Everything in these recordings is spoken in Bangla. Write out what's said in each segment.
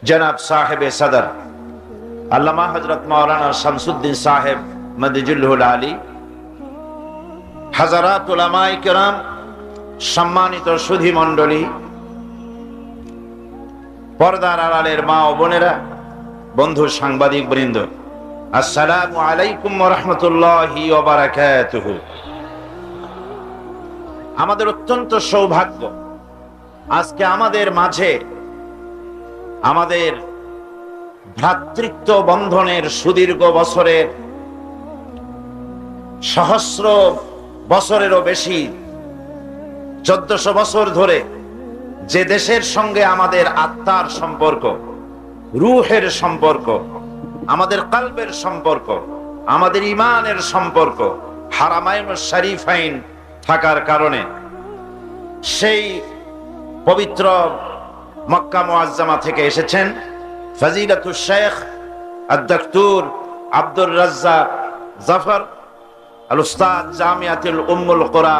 जनाब साहेब सदर अल्लामा हजरत मौलाना शमसुद्दीन साहेब मदजुल्लुल आली, हजरात उलमाए किराम, सम्मानित सुधी मंडली, पर्दार आড়ালের মা ও বোনেরা, বন্ধু সাংবাদিক বৃন্দ, আসসালামু আলাইকুম ওয়া রাহমাতুল্লাহি ওয়া বারাকাতুহু। আমাদের অত্যন্ত সৌভাগ্য আজকে আমাদের মাঝে আমাদের ভ্রাতৃত্ব বন্ধনের সুদীর্ঘ বছরের, সহস্র বছরেরও বেশি, 1400 বছর ধরে যে দেশের সঙ্গে আমাদের আত্মার সম্পর্ক, রূহের সম্পর্ক, আমাদের কলবের সম্পর্ক, আমাদের ঈমানের সম্পর্ক হারামাইন শরীফাইন থাকার কারণে সেই পবিত্র মক্কা মুআজ্জামা থেকে এসেছেন ফজিলাতুল শেখ আদ-ডক্টর আব্দুর রাজ্জাক জাফর আল উস্তাদ জামিয়াতুল উম্মুল কুরা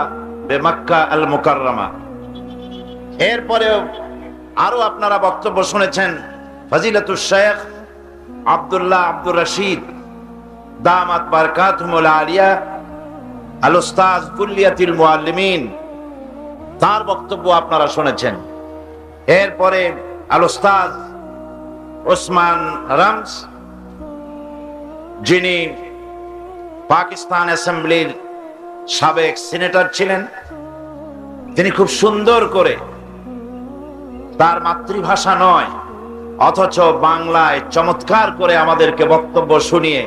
বে মক্কা আল মুকাররমা। এরপরেও আরো আপনারা বক্তব্য শুনেছেন ফজিলাতুল শেখ আব্দুল্লাহ আব্দুর রশিদ দামাত বারকাতুহুল আলিয়া আল উস্তাদ কুল্লিয়াতুল মুআল্লিমিন, তার বক্তব্য আপনারা শুনেছেন। এরপরে আল উস্তাদ ওসমান রামজ, যিনি পাকিস্তান অ্যাসেম্বলির সাবেক সিনেটর ছিলেন, তিনি খুব সুন্দর করে তার মাতৃভাষা নয় অথচ বাংলায় চমৎকার করে আমাদেরকে বক্তব্য শুনিয়ে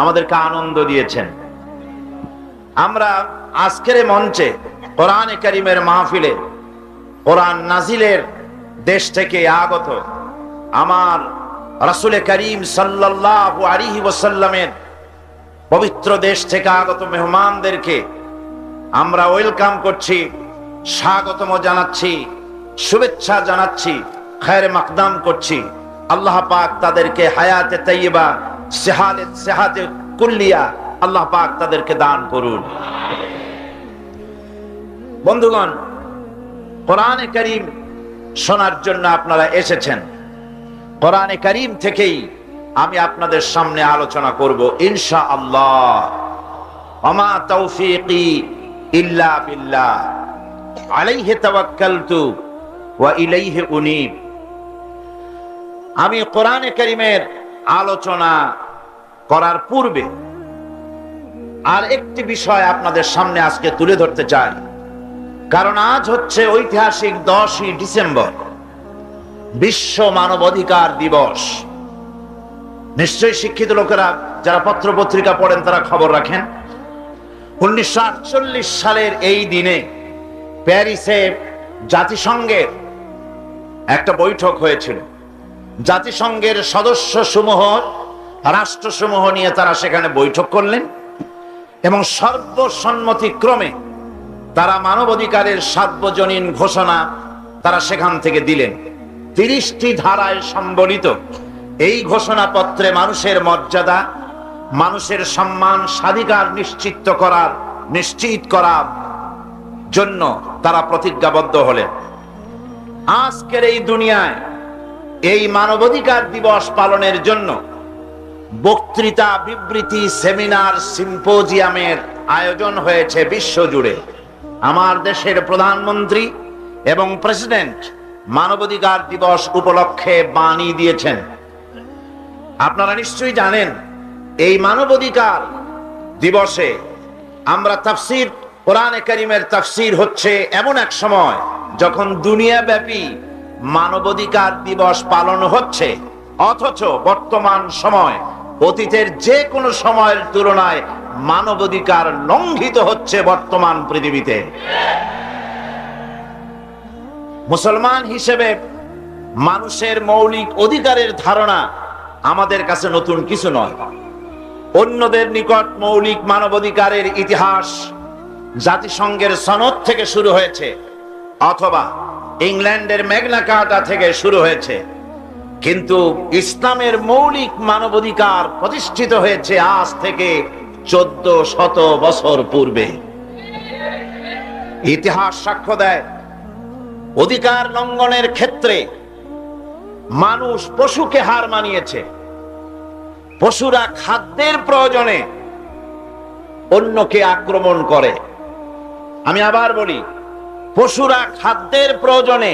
আমাদেরকে আনন্দ দিয়েছেন। আমরা আজকের মঞ্চে কোরআনে কারীমের মাহফিলে কোরআন নাজিলের দেশ থেকে আগত আমার রাসূল করিম সাল্লাল্লাহু আলাইহি ওয়াসাল্লামের পবিত্র দেশ থেকে আগত মেহমানদেরকে আমরা ওয়েলকাম করছি, স্বাগতম জানাচ্ছি, শুভেচ্ছা জানাচ্ছি, খায়রে মাকদাম করছি। আল্লাহ পাক তাদেরকে হায়াতে তাইয়্যিবা, সেহাতে কুল্লিয়া আল্লাহ পাক তাদেরকে দান করুন। বন্ধুগণ, কোরআনে কারীম শোনার জন্য আপনারা এসেছেন। কোরআনে কারীম থেকেই আমি আপনাদের সামনে আলোচনা করব ইনশাআল্লাহ। ওমা তাওফীকি ইল্লা বিল্লাহ, আলাইহি তাওয়াক্কালতু ওয়া ইলাইহি উনীব। আমি কোরআনে কারীমের আলোচনা করার পূর্বে আর একটি বিষয় আপনাদের সামনে আজকে তুলে ধরতে চাই, কারণ আজ হচ্ছে ঐতিহাসিক 10ই ডিসেম্বর, বিশ্ব মানবাধিকার দিবস। নিশ্চয়ই শিক্ষিত লোকেরা যারা পত্র পত্রিকা পড়েন তারা খবর রাখেন, 1948 সালের এই দিনে প্যারিসে জাতিসংঘের একটা বৈঠক হয়েছিল। জাতিসংঘের সদস্য সমূহ, রাষ্ট্রসমূহ নিয়ে তারা সেখানে বৈঠক করলেন এবং সর্বসম্মতিক্রমে তারা মানবাধিকারের সার্বজনীন ঘোষণা তারা সেখান থেকে দিলেন। 30টি ধারায় সম্বলিত এই ঘোষণাপত্রে মানুষের মর্যাদা, মানুষের সম্মান, স্বাধিকার নিশ্চিত করার জন্য তারা প্রতিজ্ঞাবদ্ধ হলেন। আজকের এই দুনিয়ায় এই মানবাধিকার দিবস পালনের জন্য বক্তৃতা, বিবৃতি, সেমিনার, সিম্পোজিয়ামের আয়োজন হয়েছে বিশ্বজুড়ে। আমার দেশের প্রধানমন্ত্রী এবং প্রেসিডেন্ট মানবাধিকার দিবস উপলক্ষে বাণী দিয়েছেন। আপনারা নিশ্চয়ই জানেন এই মানবাধিকার দিবসে আমরা তাফসীর, কোরআনে কারীমের তাফসীর হচ্ছে এমন এক সময় যখন দুনিয়াব্যাপী মানবাধিকার দিবস পালন হচ্ছে, অথচ বর্তমান সময় অতীতের যে কোনো সময়ের তুলনায় মানবাধিকার লঙ্ঘিত হচ্ছে বর্তমান পৃথিবীতে। মুসলমান হিসেবে মানুষের মৌলিক অধিকারের ধারণা আমাদের কাছে নতুন কিছু নয়। অন্যদের নিকট মৌলিক মানবাধিকারের ইতিহাস জাতিসংঘের সনদ থেকে শুরু হয়েছে অথবা ইংল্যান্ডের ম্যাগনা কার্টা থেকে শুরু হয়েছে, কিন্তু ইসলামের মৌলিক মানবাধিকার প্রতিষ্ঠিত হয়েছে আজ থেকে 1400 বছর পূর্বে। ইতিহাস সাক্ষ্য দেয় অধিকার লঙ্ঘনের ক্ষেত্রে মানুষ পশুকে হার মানিয়েছে। পশুরা খাদ্যের প্রয়োজনে অন্যকে আক্রমণ করে। আমি আবার বলি, পশুরা খাদ্যের প্রয়োজনে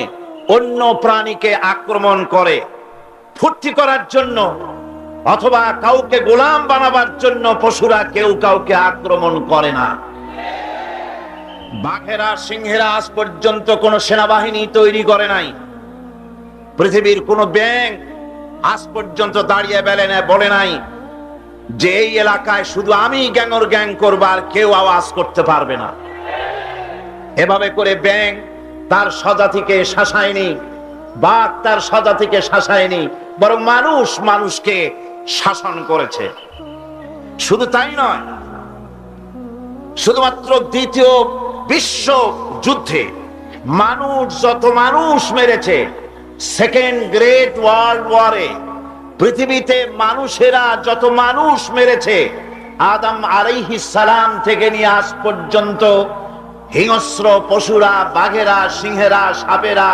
অন্য প্রাণীকে আক্রমণ করে। ফুর্তি করার জন্য অথবা কাউকে গোলাম বানাবার জন্য পশুরা কেউ কাউকে আক্রমণ করে না। বাঘেরা সিংহেরা আজ পর্যন্ত কোন সেনাবাহিনী তৈরি করে নাই। পৃথিবীর কোন ব্যাঙ আজ পর্যন্ত দাঁড়িয়ে বলে নাই যে এই এলাকায় শুধু আমি গ্যাংর গ্যাং করব, আর কেউ আওয়াজ করতে পারবে না। এভাবে করে ব্যাঙ তার স্বজাতিকে শাসায়নি, বাঘ তার স্বজাতিকে শাসায়নি, বরং মানুষ মানুষকে শাসন করেছে। শুধু তাই নয়, শুধুমাত্র দ্বিতীয় বিশ্ব যুদ্ধে মানুষ যত মানুষ মেরেছে, সেকেন্ড গ্রেট ওয়ার্ল্ড ওয়ারে পৃথিবীতে মানুষেরা যত মানুষ মেরেছে, আদম আলাইহিস সালাম থেকে নিয়ে আজ পর্যন্ত হিংস্র পশুরা, বাঘেরা, সিংহেরা, সাপেরা,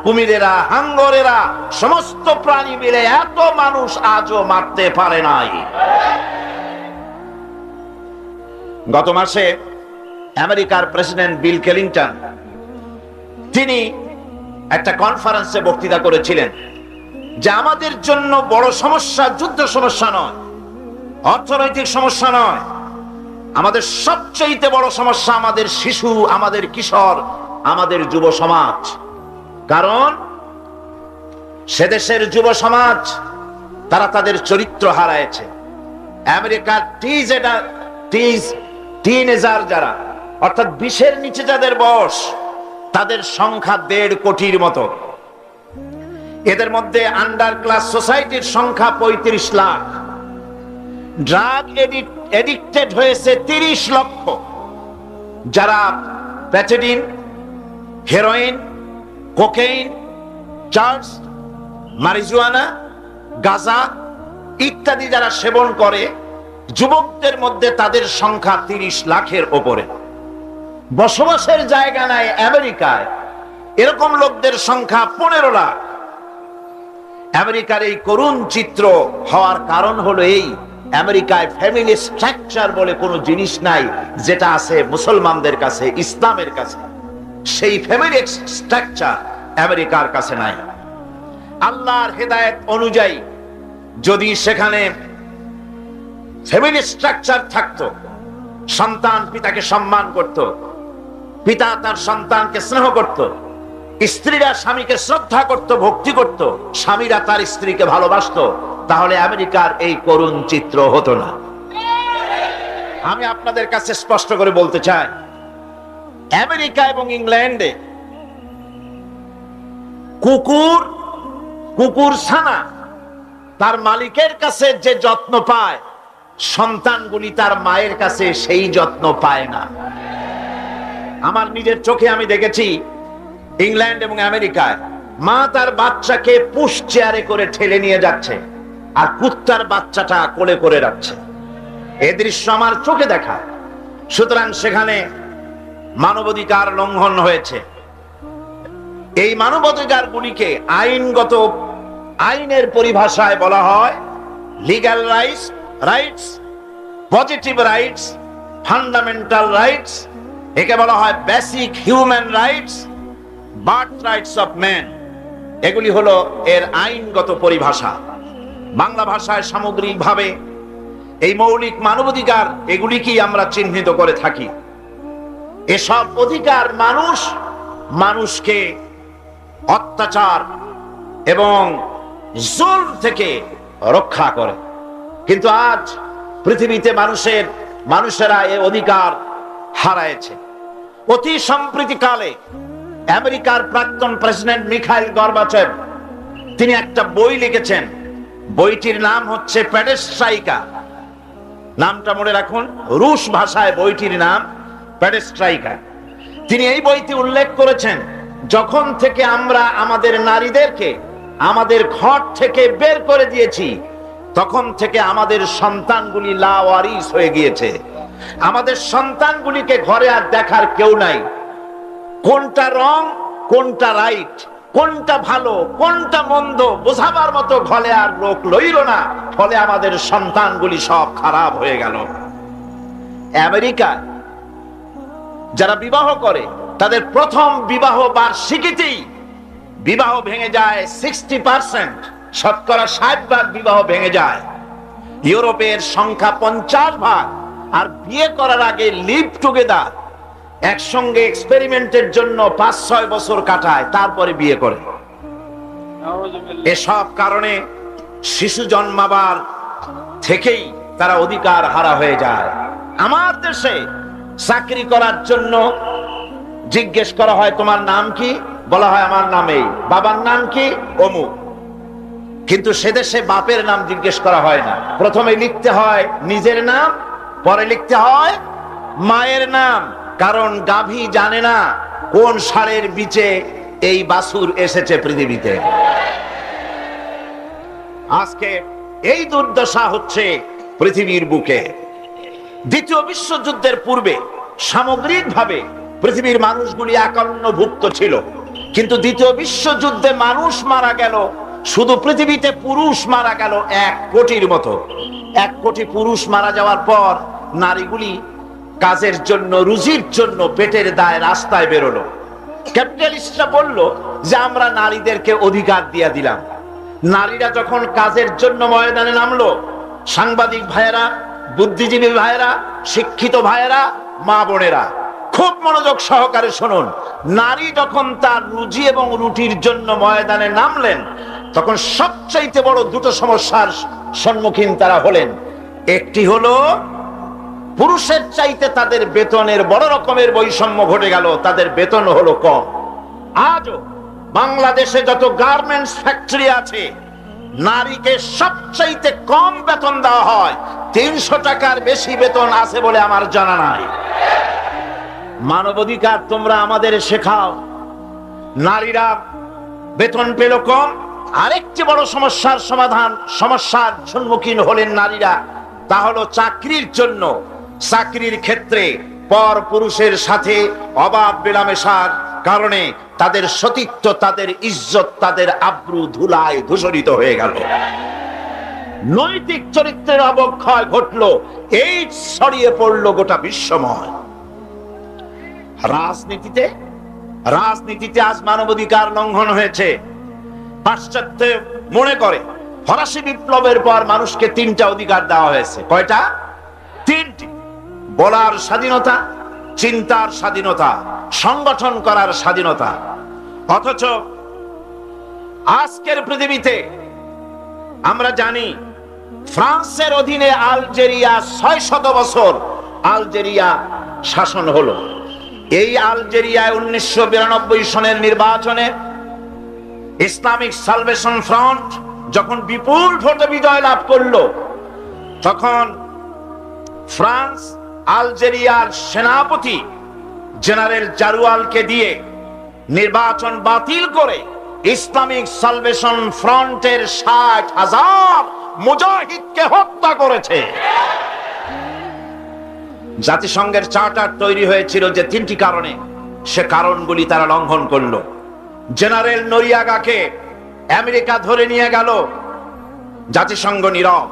কুমিরেরা, হাঙ্গরেরা, সমস্ত প্রাণী মিলে এত মানুষ আজও মারতে পারে নাই। গত মাসে আমেরিকার প্রেসিডেন্ট বিল ক্লিনটন তিনি একটা কনফারেন্সে বক্তৃতা করেছিলেন যে আমাদের জন্য বড় সমস্যা যুদ্ধ সমস্যা নয়, অর্থনৈতিক সমস্যা নয়, আমাদের সবচেয়ে বড় সমস্যা আমাদের শিশু, আমাদের কিশোর, আমাদের যুব সমাজ। কারণ সে দেশের যুব সমাজ তারা তাদের চরিত্র হারায়েছে। আমেরিকার টিনেজার যারা, অর্থাৎ 20-এর নিচে যাদের বয়স, তাদের সংখ্যা 1.5 কোটির মতো। এদের মধ্যে আন্ডার ক্লাস সোসাইটির সংখ্যা 35 লাখ। ড্রাগ এডিক্টেড হয়েছে 30 লক্ষ, যারা pethidine, heroin, cocaine, charge, marijuana, গাঁজা ইত্যাদি যারা সেবন করে, যুবকদের মধ্যে তাদের সংখ্যা 30 লাখের ওপরে। বসবাসের জায়গা নাই আমেরিকায়, এরকম লোকদের সংখ্যা 15 লাখ। আমেরিকার এই করুণ চিত্র হওয়ার কারণ হলো এই, আমেরিকায় ফ্যামিলি স্ট্রাকচার বলে কোনো জিনিস নাই, যেটা আছে মুসলমানদের কাছে, ইসলামের কাছে। সেই ফ্যামিলি স্ট্রাকচার আমেরিকার কাছে নাই। আল্লাহর হেদায়েত অনুযায়ী যদি সেখানে ফ্যামিলি স্ট্রাকচার থাকতো, সন্তান পিতাকে সম্মান করত, পিতা তার সন্তানকে স্নেহ করত, স্ত্রীরা স্বামীকে শ্রদ্ধা করত, ভক্তি করত, স্বামীরা তার স্ত্রীকে ভালোবাসতো, তাহলে আমেরিকার এই করুণ চিত্র হতো না। আমি আপনাদের কাছে স্পষ্ট করে বলতে চাই, আমেরিকা এবং ইংল্যান্ডে কুকুর ছানা তার মালিকের কাছে যে যত্ন পায়, সন্তানগুলি তার মায়ের কাছে সেই যত্ন পায় না। আমার নিজের চোখে আমি দেখেছি ইংল্যান্ড এবং আমেরিকায় মা তার বাচ্চাকে পুশ চেয়ারে করে ঠেলে নিয়ে যাচ্ছে, আর কুত্তার বাচ্চাটা কোলে করে রাখছে। এই দৃশ্য আমার চোখে দেখা। সুতরাং সেখানে মানবাধিকার লঙ্ঘন হয়েছে। এই মানবাধিকার গুলিকে আইনের পরিভাষায় বলা হয় legal rights, positive rights, fundamental rights, একে বলা হয় basic human rights, birth rights of man. এগুলি হলো এর আইনগত পরিভাষা। বাংলা ভাষায় সামগ্রিকভাবে এই মৌলিক মানবাধিকার এগুলিকেই আমরা চিহ্নিত করে থাকি। এসব অধিকার মানুষকে অত্যাচার এবং জুলম থেকে রক্ষা করে। কিন্তু আজ পৃথিবীতে মানুষেরা এই অধিকার হারায়েছে। অতি সম্প্রতিকালে আমেরিকার প্রাক্তন প্রেসিডেন্ট মিখাইল গর্বাচেভ তিনি একটা বই লিখেছেন। বইটির নাম হচ্ছে পেরেস্ট্রাইকা। নামটা মনে রাখুন, রুশ ভাষায় বইটির নাম পেরেস্ট্রাইকা। তিনি এই বইতে উল্লেখ করেছেন, যখন থেকে আমরা আমাদের নারীদেরকে আমাদের ঘর থেকে বের করে দিয়েছি, তখন থেকে আমাদের সন্তানগুলি লাওয়ারিস হয়ে গিয়েছে। আমাদের সন্তানগুলিকে ঘরে আর দেখার কেউ নাই। কোনটা রং, কোনটা রাইট, কোনটা ভালো কোনটা মন্দ বোঝাবার মতো ঘরে আর লোক লইল না, ফলে আমাদের সন্তানগুলি সব খারাপ হয়ে গেল। আমেরিকা যারা বিবাহ করে তাদের প্রথম বিবাহ বার্ষিকীতেই বিবাহ ভেঙে যায় 60%, শতকরা 60% বিবাহ ভেঙে যায়। ইউরোপের সংখ্যা 50%, আর বিয়ে করার আগে লিভ টুগেদার, একসঙ্গে এক্সপেরিমেন্টের জন্য 5-6 বছর কাটায়, তারপরে বিয়ে করে। এসব কারণে শিশু জন্মাবার থেকেই তারা অধিকার হারা হয়ে যায়। আমার দেশে চাকরি করার জন্য জিজ্ঞেস করা হয় তোমার নাম কি, বলা হয় আমার নাম এই, বাবার নাম কি অমুক। কিন্তু সে দেশে বাপের নাম জিজ্ঞেস করা হয় না, প্রথমে লিখতে হয় নিজের নাম, পরে লিখতে হয় মায়ের নাম। কারণ গাভী জানে না কোন ষাঁড়ের বিচে এই বাছুর এসেছে পৃথিবীতে। আজকে এই দুর্দশা হচ্ছে পৃথিবীর বুকে। দ্বিতীয় বিশ্বযুদ্ধের পূর্বে সামগ্রিকভাবে পৃথিবীর মানুষগুলি একান্নভুক্ত ছিল, কিন্তু দ্বিতীয় বিশ্বযুদ্ধে মানুষ মারা গেল, শুধু পৃথিবীতে পুরুষ মারা গেল 1 কোটির মতো। 1 কোটি পুরুষ মারা যাওয়ার পর নারীগুলি কাজের জন্য, রুজির জন্য পেটের দায়ে রাস্তায় বেরোলো। ক্যাপিটালিস্টরা বলল যে আমরা নারীদেরকে অধিকার দিয়ে দিলাম। নারীরা যখন কাজের জন্য ময়দানে নামলো, সাংবাদিক ভাইয়েরা, বুদ্ধিজীবী ভাইয়েরা, শিক্ষিত ভাইয়েরা, মা বোনেরা, খুব মনোযোগ সহকারে শুনুন। নারী যখন তার রুজি এবং রুটির জন্য ময়দানে নামলেন, তখন সবচাইতে বড় দুটো সমস্যার সম্মুখীন তারা হলেন। একটি হলো পুরুষের চাইতে তাদের বেতনের বড় রকমের বৈষম্য ঘটে গেল, তাদের বেতন হলো কম। আজও বাংলাদেশে যত গার্মেন্টস ফ্যাক্টরি আছে, নারীকে সবচাইতে কম বেতন দেওয়া হয়। 300 টাকার বেশি বেতন আছে বলে আমার জানা নাই। মানবাধিকার তোমরা আমাদের শেখাও, নারীরা বেতন পেল কম। আরেকটি বড় সমস্যার সমস্যার সম্মুখীন হলেন নারীরা, তা হলো চাকরির জন্য। চাকরির ক্ষেত্রে পর পুরুষের সাথে অবাধ মেলামেশার কারণে তাদের সতীত্ব, তাদের ইজ্জত, তাদের আব্রু ধুলায় ধূসরিত হয়ে গেল। নৈতিক চরিত্রের অবক্ষয় ঘটলো, এই ছড়িয়ে পড়লো গোটা বিশ্বময়। রাজনীতিতে আজ মানবাধিকার লঙ্ঘন হয়েছে। পাশ্চাত্য মনে করে ফরাসি বিপ্লবের পর মানুষকে 3টা অধিকার দেওয়া হয়েছে। কয়টা? 3টি। বলার স্বাধীনতা, চিন্তার স্বাধীনতা, সংগঠন করার স্বাধীনতা। অথচ আজকের পৃথিবীতে আমরা জানি ফ্রান্সের অধীনে আলজেরিয়া 600 বছর আলজেরিয়া শাসন হলো। এই আলজেরিয়ায় 1992 সনের নির্বাচনে ইসলামিক সালভেশন ফ্রন্ট যখন বিপুল ভোটে বিজয় লাভ করলো, তখন ফ্রান্স আলজেরিয়ার সেনাপতি জেনারেল জারুয়ালকে দিয়ে নির্বাচন বাতিল করে ইসলামিক সালভেশন ফ্রন্টের 60,000 মুজাহিদকে হত্যা করেছে। জাতিসংঘের চার্টার তৈরি হয়েছিল যে 3টি কারণে, সে কারণগুলি তারা লঙ্ঘন করলো। জেনারেল নরিয়াগাকে আমেরিকা ধরে নিয়ে গেল, জাতিসংঘ নীরব।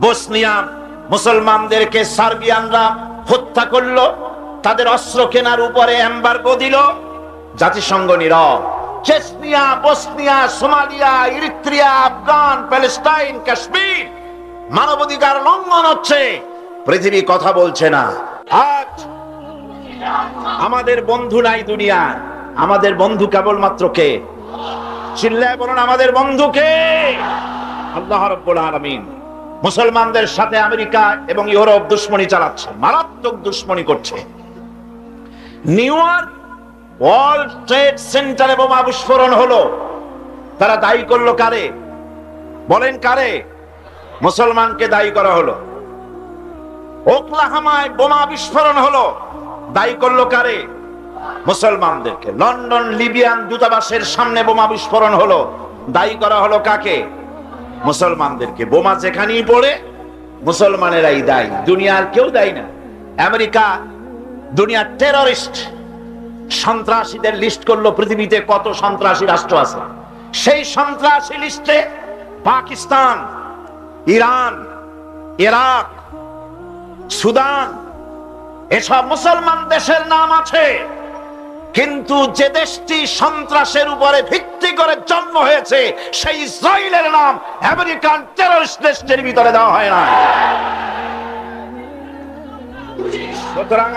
বসনিয়া মুসলমানদেরকে সার্বিয়ানরা হত্যা করলো, তাদের অস্ত্র কেনার উপরে এমবার্গো দিল, জাতিসংঘ নীরব। Chechnya, Bosnia, Somalia, Eritrea, Afghan, Palestine, Kashmir মানবাধিকার লঙ্ঘন হচ্ছে, পৃথিবী কথা বলছে না। আজ আমাদের বন্ধু নাই দুনিয়া, আমাদের বন্ধু কেবলমাত্র কে? চিল্লায় বলুন, আমাদের বন্ধু কে? আল্লাহ রাব্বুল আলামিন। মুসলমানদের সাথে আমেরিকা এবং ইউরোপ দুশ্মনী চালাচ্ছে, মারাত্মক দুশ্মনী করছে। নিউ ইয়র্ক ওয়ার্ল্ড ট্রেড সেন্টারে বোমা বিস্ফোরণ হলো, তারা দায়ী করলো কারে? বলেন কারে? মুসলমানকে দায়ী করা হলো। ওকলাহামায় বোমা বিস্ফোরণ হলো, দায়ী করলো কারে? মুসলমানদেরকে। লন্ডন লিবিয়ান দূতাবাসের সামনে বোমা বিস্ফোরণ হলো, দায়ী করা হলো কাকে? মুসলমানদেরকে। বোমা যেখানেই পড়ে মুসলমানেরাই দায়ী, দুনিয়ার কেউ দায়ী না। আমেরিকা দুনিয়ার টেররিস্ট, সন্ত্রাসীদের লিস্ট করলো, পৃথিবীতে কত সন্ত্রাসী রাষ্ট্র আছে। সেই সন্ত্রাসী লিস্টে পাকিস্তান, ইরান, ইরাক, সুদান এসব মুসলমান দেশের নাম আছে। কিন্তু যে দেশটি সন্ত্রাসের উপরে ভিত্তি করে জন্ম হয়েছে, সেই ইসরায়েলের নাম আমেরিকান টেররিস্ট লিস্টের ভিতরে দেওয়া হয় না। সুতরাং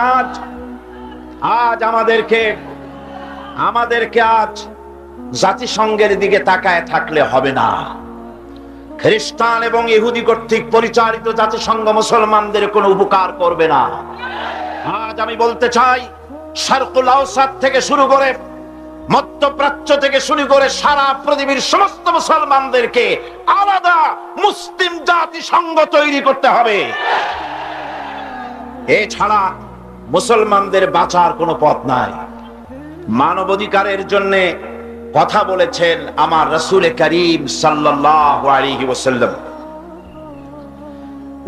আজ আমাদেরকে আজ জাতিসংঘের দিকে তাকায় থাকলে হবে না। খ্রিস্টান এবং ইহুদি কর্তৃক পরিচালিত জাতিসংঘ মুসলমানদের কোনো উপকার করবে না। আজ আমি বলতে চাই, শারকুল আওসাত থেকে শুরু করে, মধ্যপ্রাচ্য থেকে শুরু করে সারা পৃথিবীর সমস্ত মুসলমানদেরকে আলাদা মুসলিম জাতিসংঘ তৈরি করতে হবে। এছাড়া মুসলমানদের বাঁচার কোনো পথ নাই। মানবাধিকারের জন্য কথা বলেছেন আমার রাসূল করিম সাল্লাল্লাহু আলাইহি ওয়াসাল্লাম।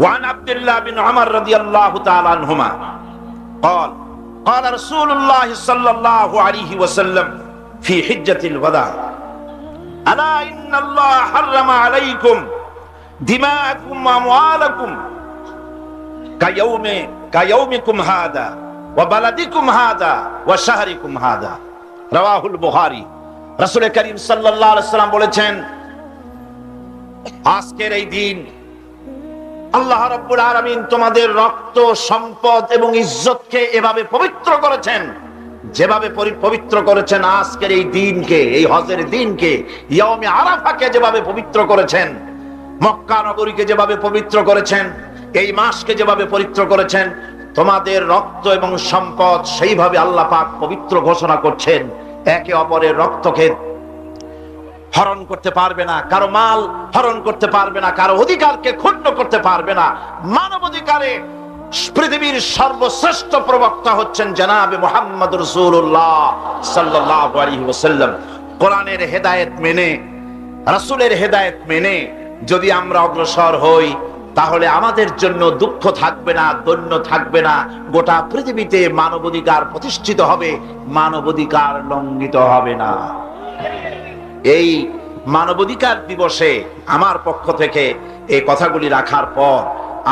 ওয়ান আব্দুল্লাহ বিন উমর রাদিয়াল্লাহু তাআলা আনহুমা قال قال رسول الله صلى الله عليه وسلم في حجة الوداع ألا إن الله حرم عليكم دماءكم وأموالكم كيومكم هذا وبلدكم هذا وشهركم هذا رواه البخاري। রাসূল করিম সাল্লাল্লাহু আলাইহি ওয়াসাল্লাম বলেছেন, আজকের এই দিন আল্লাহ রাব্বুল আলামিন তোমাদের রক্ত, সম্পদ এবং ইজ্জতকে এভাবে পবিত্র করেছেন, যেভাবে পবিত্র করেছেন আজকের এই দিনকে, এই হজের দিনকে, ইয়াউমে আরাফাকে যেভাবে পবিত্র করেছেন, মক্কা নগরীকে যেভাবে পবিত্র করেছেন, এই মাসকে যেভাবে পবিত্র করেছেন, তোমাদের রক্ত এবং সম্পদ সেইভাবে আল্লাহ পাক পবিত্র ঘোষণা করছেন। একে অপরের রক্তকে হরণ করতে পারবে না, কারো মাল হরণ করতে পারবে না, কারো অধিকারকে ক্ষুণ্ণ করতে পারবে না। মানবাধিকারে পৃথিবীর সর্বশ্রেষ্ঠ প্রবক্তা হচ্ছেন জনাবে মুহাম্মদ রাসূলুল্লাহ সাল্লাল্লাহু আলাইহি ওয়াসাল্লাম। কোরআনের হেদায়েত মেনে, রাসূলের হেদায়েত মেনে যদি আমরা অগ্রসর হই, তাহলে আমাদের জন্য দুঃখ থাকবে না, দৈন্য থাকবে না। গোটা পৃথিবীতে মানবাধিকার প্রতিষ্ঠিত হবে, মানবাধিকার লঙ্ঘিত হবে না। এই মানবাধিকার দিবসে আমার পক্ষ থেকে এই কথাগুলি রাখার পর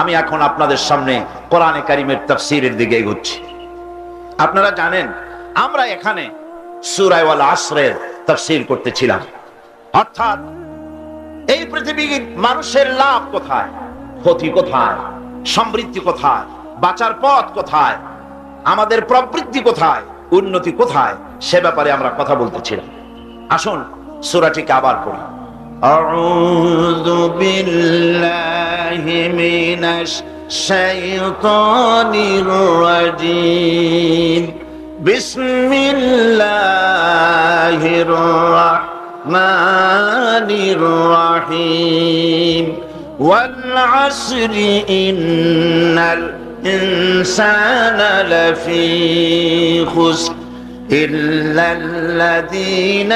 আমি এখন আপনাদের সামনে কোরআনে কারীমের তাফসীরের দিকে এগোচ্ছি। আপনারা জানেন, আমরা এখানে সূরা ওয়াল আসরের তাফসীর করতেছিলাম। অর্থাৎ এই পৃথিবীর মানুষের লাভ কোথায়, ক্ষতি কোথায়, সমৃদ্ধি কোথায়, বাঁচার পথ কোথায়, আমাদের প্রবৃদ্ধি কোথায়, উন্নতি কোথায়, সে ব্যাপারে আমরা কথা বলতেছিলাম। আসুন সূরাটিকে আবার পড়ি। আউযু বিল্লাহি মিনাশ শাইতানির রাজীম। বিসমিল্লাহির রাহমানির রাহিম। ওয়াল আসরি ইন্নাল ইনসানা লাফী খুসর إلا الذين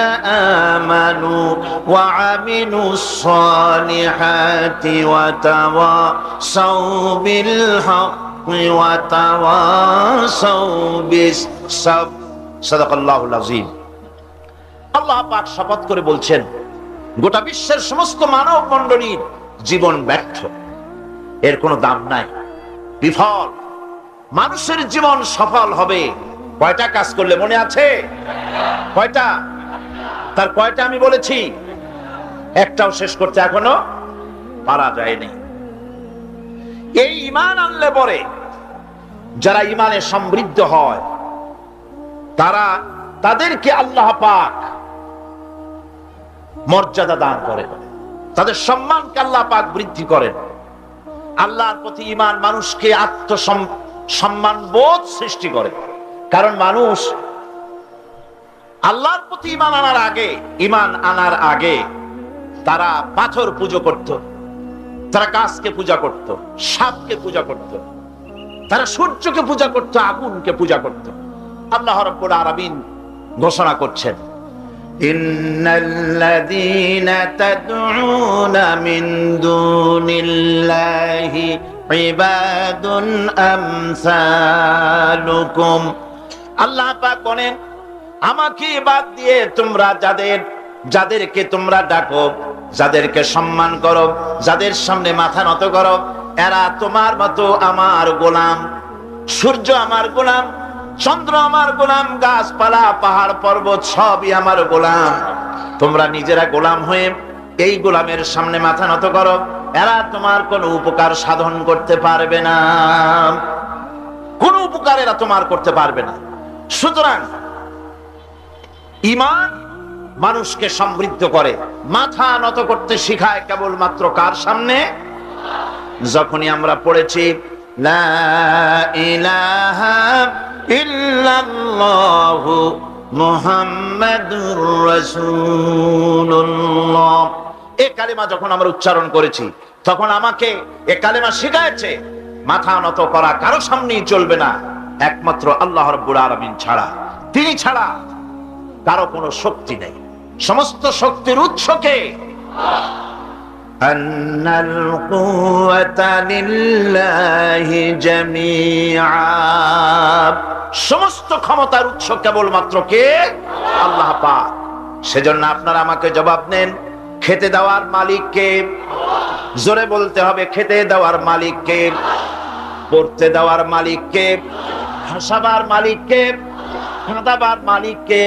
آمنوا وعملوا الصالحات وتواصوا بالحق وتواصوا بالصبر صدق الله العظيم। আল্লাহ পাক শপথ করে বলছেন, গোটা বিশ্বের সমস্ত মানব মণ্ডলীর জীবন ব্যর্থ, এর কোনো দাম নাই, বিফল। মানুষের জীবন সফল হবে কয়টা কাজ করলে, মনে আছে কয়টা? তার কয়টা আমি বলেছি, একটাও শেষ করতে এখনো পারা যায়নি। এই ঈমান আনলে পরে যারা ঈমানে সমৃদ্ধ হয়, তাদেরকে আল্লাহ পাক মর্যাদা দান করেন, তাদের সম্মানকে আল্লাহ পাক বৃদ্ধি করেন। আল্লাহর প্রতি ঈমান মানুষকে আত্মসম্মান বোধ সৃষ্টি করে। কারণ মানুষ আল্লাহর প্রতি ঈমান আনার আগে তারা পাথর পূজা করত, তারা গাছকে পূজা করত, সাপকে পূজা করত, তারা সূর্যকে পূজা করত, আগুনকে পূজা করত। আল্লাহ রাব্বুল আলামিন ঘোষণা করছেন, ইন্নাল্লাযীনা তাদউনা মিন দুনিল্লাহি ইবাদুন আমসালুকুম। আল্লাহ পাক বলেন, আমাকে বাদ দিয়ে তোমরা যাদেরকে তোমরা ডাকো, যাদেরকে সম্মান করো, যাদের সামনে মাথা নত করো, এরা তোমার মতো আমার গোলাম। সূর্য আমার গোলাম, চন্দ্র আমার গোলাম, গাছপালা, পাহাড় পর্বত সবই আমার গোলাম। তোমরা নিজেরা গোলাম হয়ে এই গোলামের সামনে মাথা নত করো, এরা তোমার কোনো উপকার সাধন করতে পারবে না, কোনো উপকার এরা তোমার করতে পারবে না। সুতরাং ঈমান মানুষকে সমৃদ্ধ করে, মাথা নত করতে শিখায় কেবলমাত্র কার সামনে? যখনই আমরা পড়েছি লা ইলাহা ইল্লাল্লাহু মুহাম্মাদুর রাসূলুল্লাহ, এই কালেমা যখন আমরা উচ্চারণ করেছি, তখন আমাকে এই কালেমা শিখায়েছে মাথা নত করা কারো সামনেই চলবে না, একমাত্র আল্লাহ রাব্বুল আলামিন ছাড়া। তিনি ছাড়া কারো কোনো শক্তি নেই। সমস্ত শক্তির উৎসকে আন্নাল কুওয়াতা লিল্লাহি জামিআ, সমস্ত ক্ষমতার উৎস কেবলমাত্র কে? আল্লাহ পাক। সেজন্য আপনারা আমাকে জবাব দেন, খেতে দেওয়ার মালিক কে? জোরে বলতে হবে, খেতে দেওয়ার মালিক কে? পড়তে দেওয়ার মালিক কে? হাসাবার মালিক কে? কাঁদাবার মালিক কে?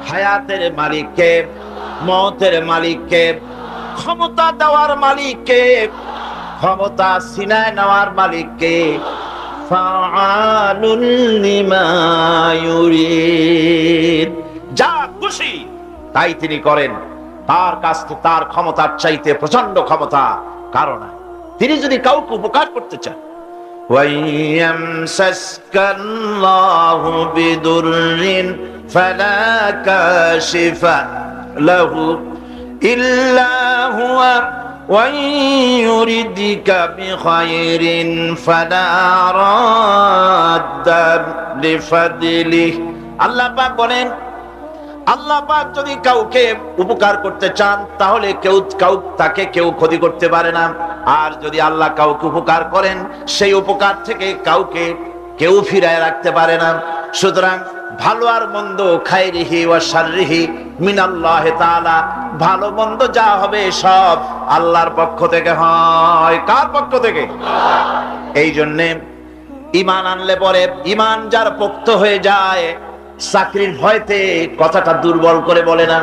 হায়াতের মালিক কে? মওতের মালিক কে? ক্ষমতা দেওয়ার মালিক কে? ক্ষমতা সিনায় নেওয়ার মালিক কে? ফাআলুল লিমা ইউরিদ, যা খুশি তাই তিনি করেন। তার কাছে তার ক্ষমতার চাইতে প্রচন্ড ক্ষমতা কারণ নাই। তিনি যদি কাউকে উপকার করতে চান, ওয়াইয়ামসাসকাল্লাহু বিদুররিন ফালা কাশিফা লাহু ইল্লা হুয়া ওয়াইয়ুরিদিকা বিখাইরিন ফালা রাদ্দা লিফাদলিহি। আল্লাহ পাক বলেন, আল্লাহ পাক যদি কাউকে উপকার করতে চান তাহলে তাকে কেউ ক্ষতি করতে পারে না। আর যদি আল্লাহ কাউকে উপকার করেন, সেই উপকার থেকে কাউকে কেউ ফিরায় রাখতে পারে না। সুতরাং ভালো আর মন্দ, খায়রিহি ওয়া শাররিহি মিনাল্লাহি তাআলা, ভালো মন্দ যা হবে সব আল্লাহর পক্ষ থেকে হয়। কার পক্ষ থেকে? এই জন্যে ঈমান আনলে পরে, ঈমান যার পোক্ত হয়ে যায়, চাকরির ভয়তে কথাটা দুর্বল করে বলে না।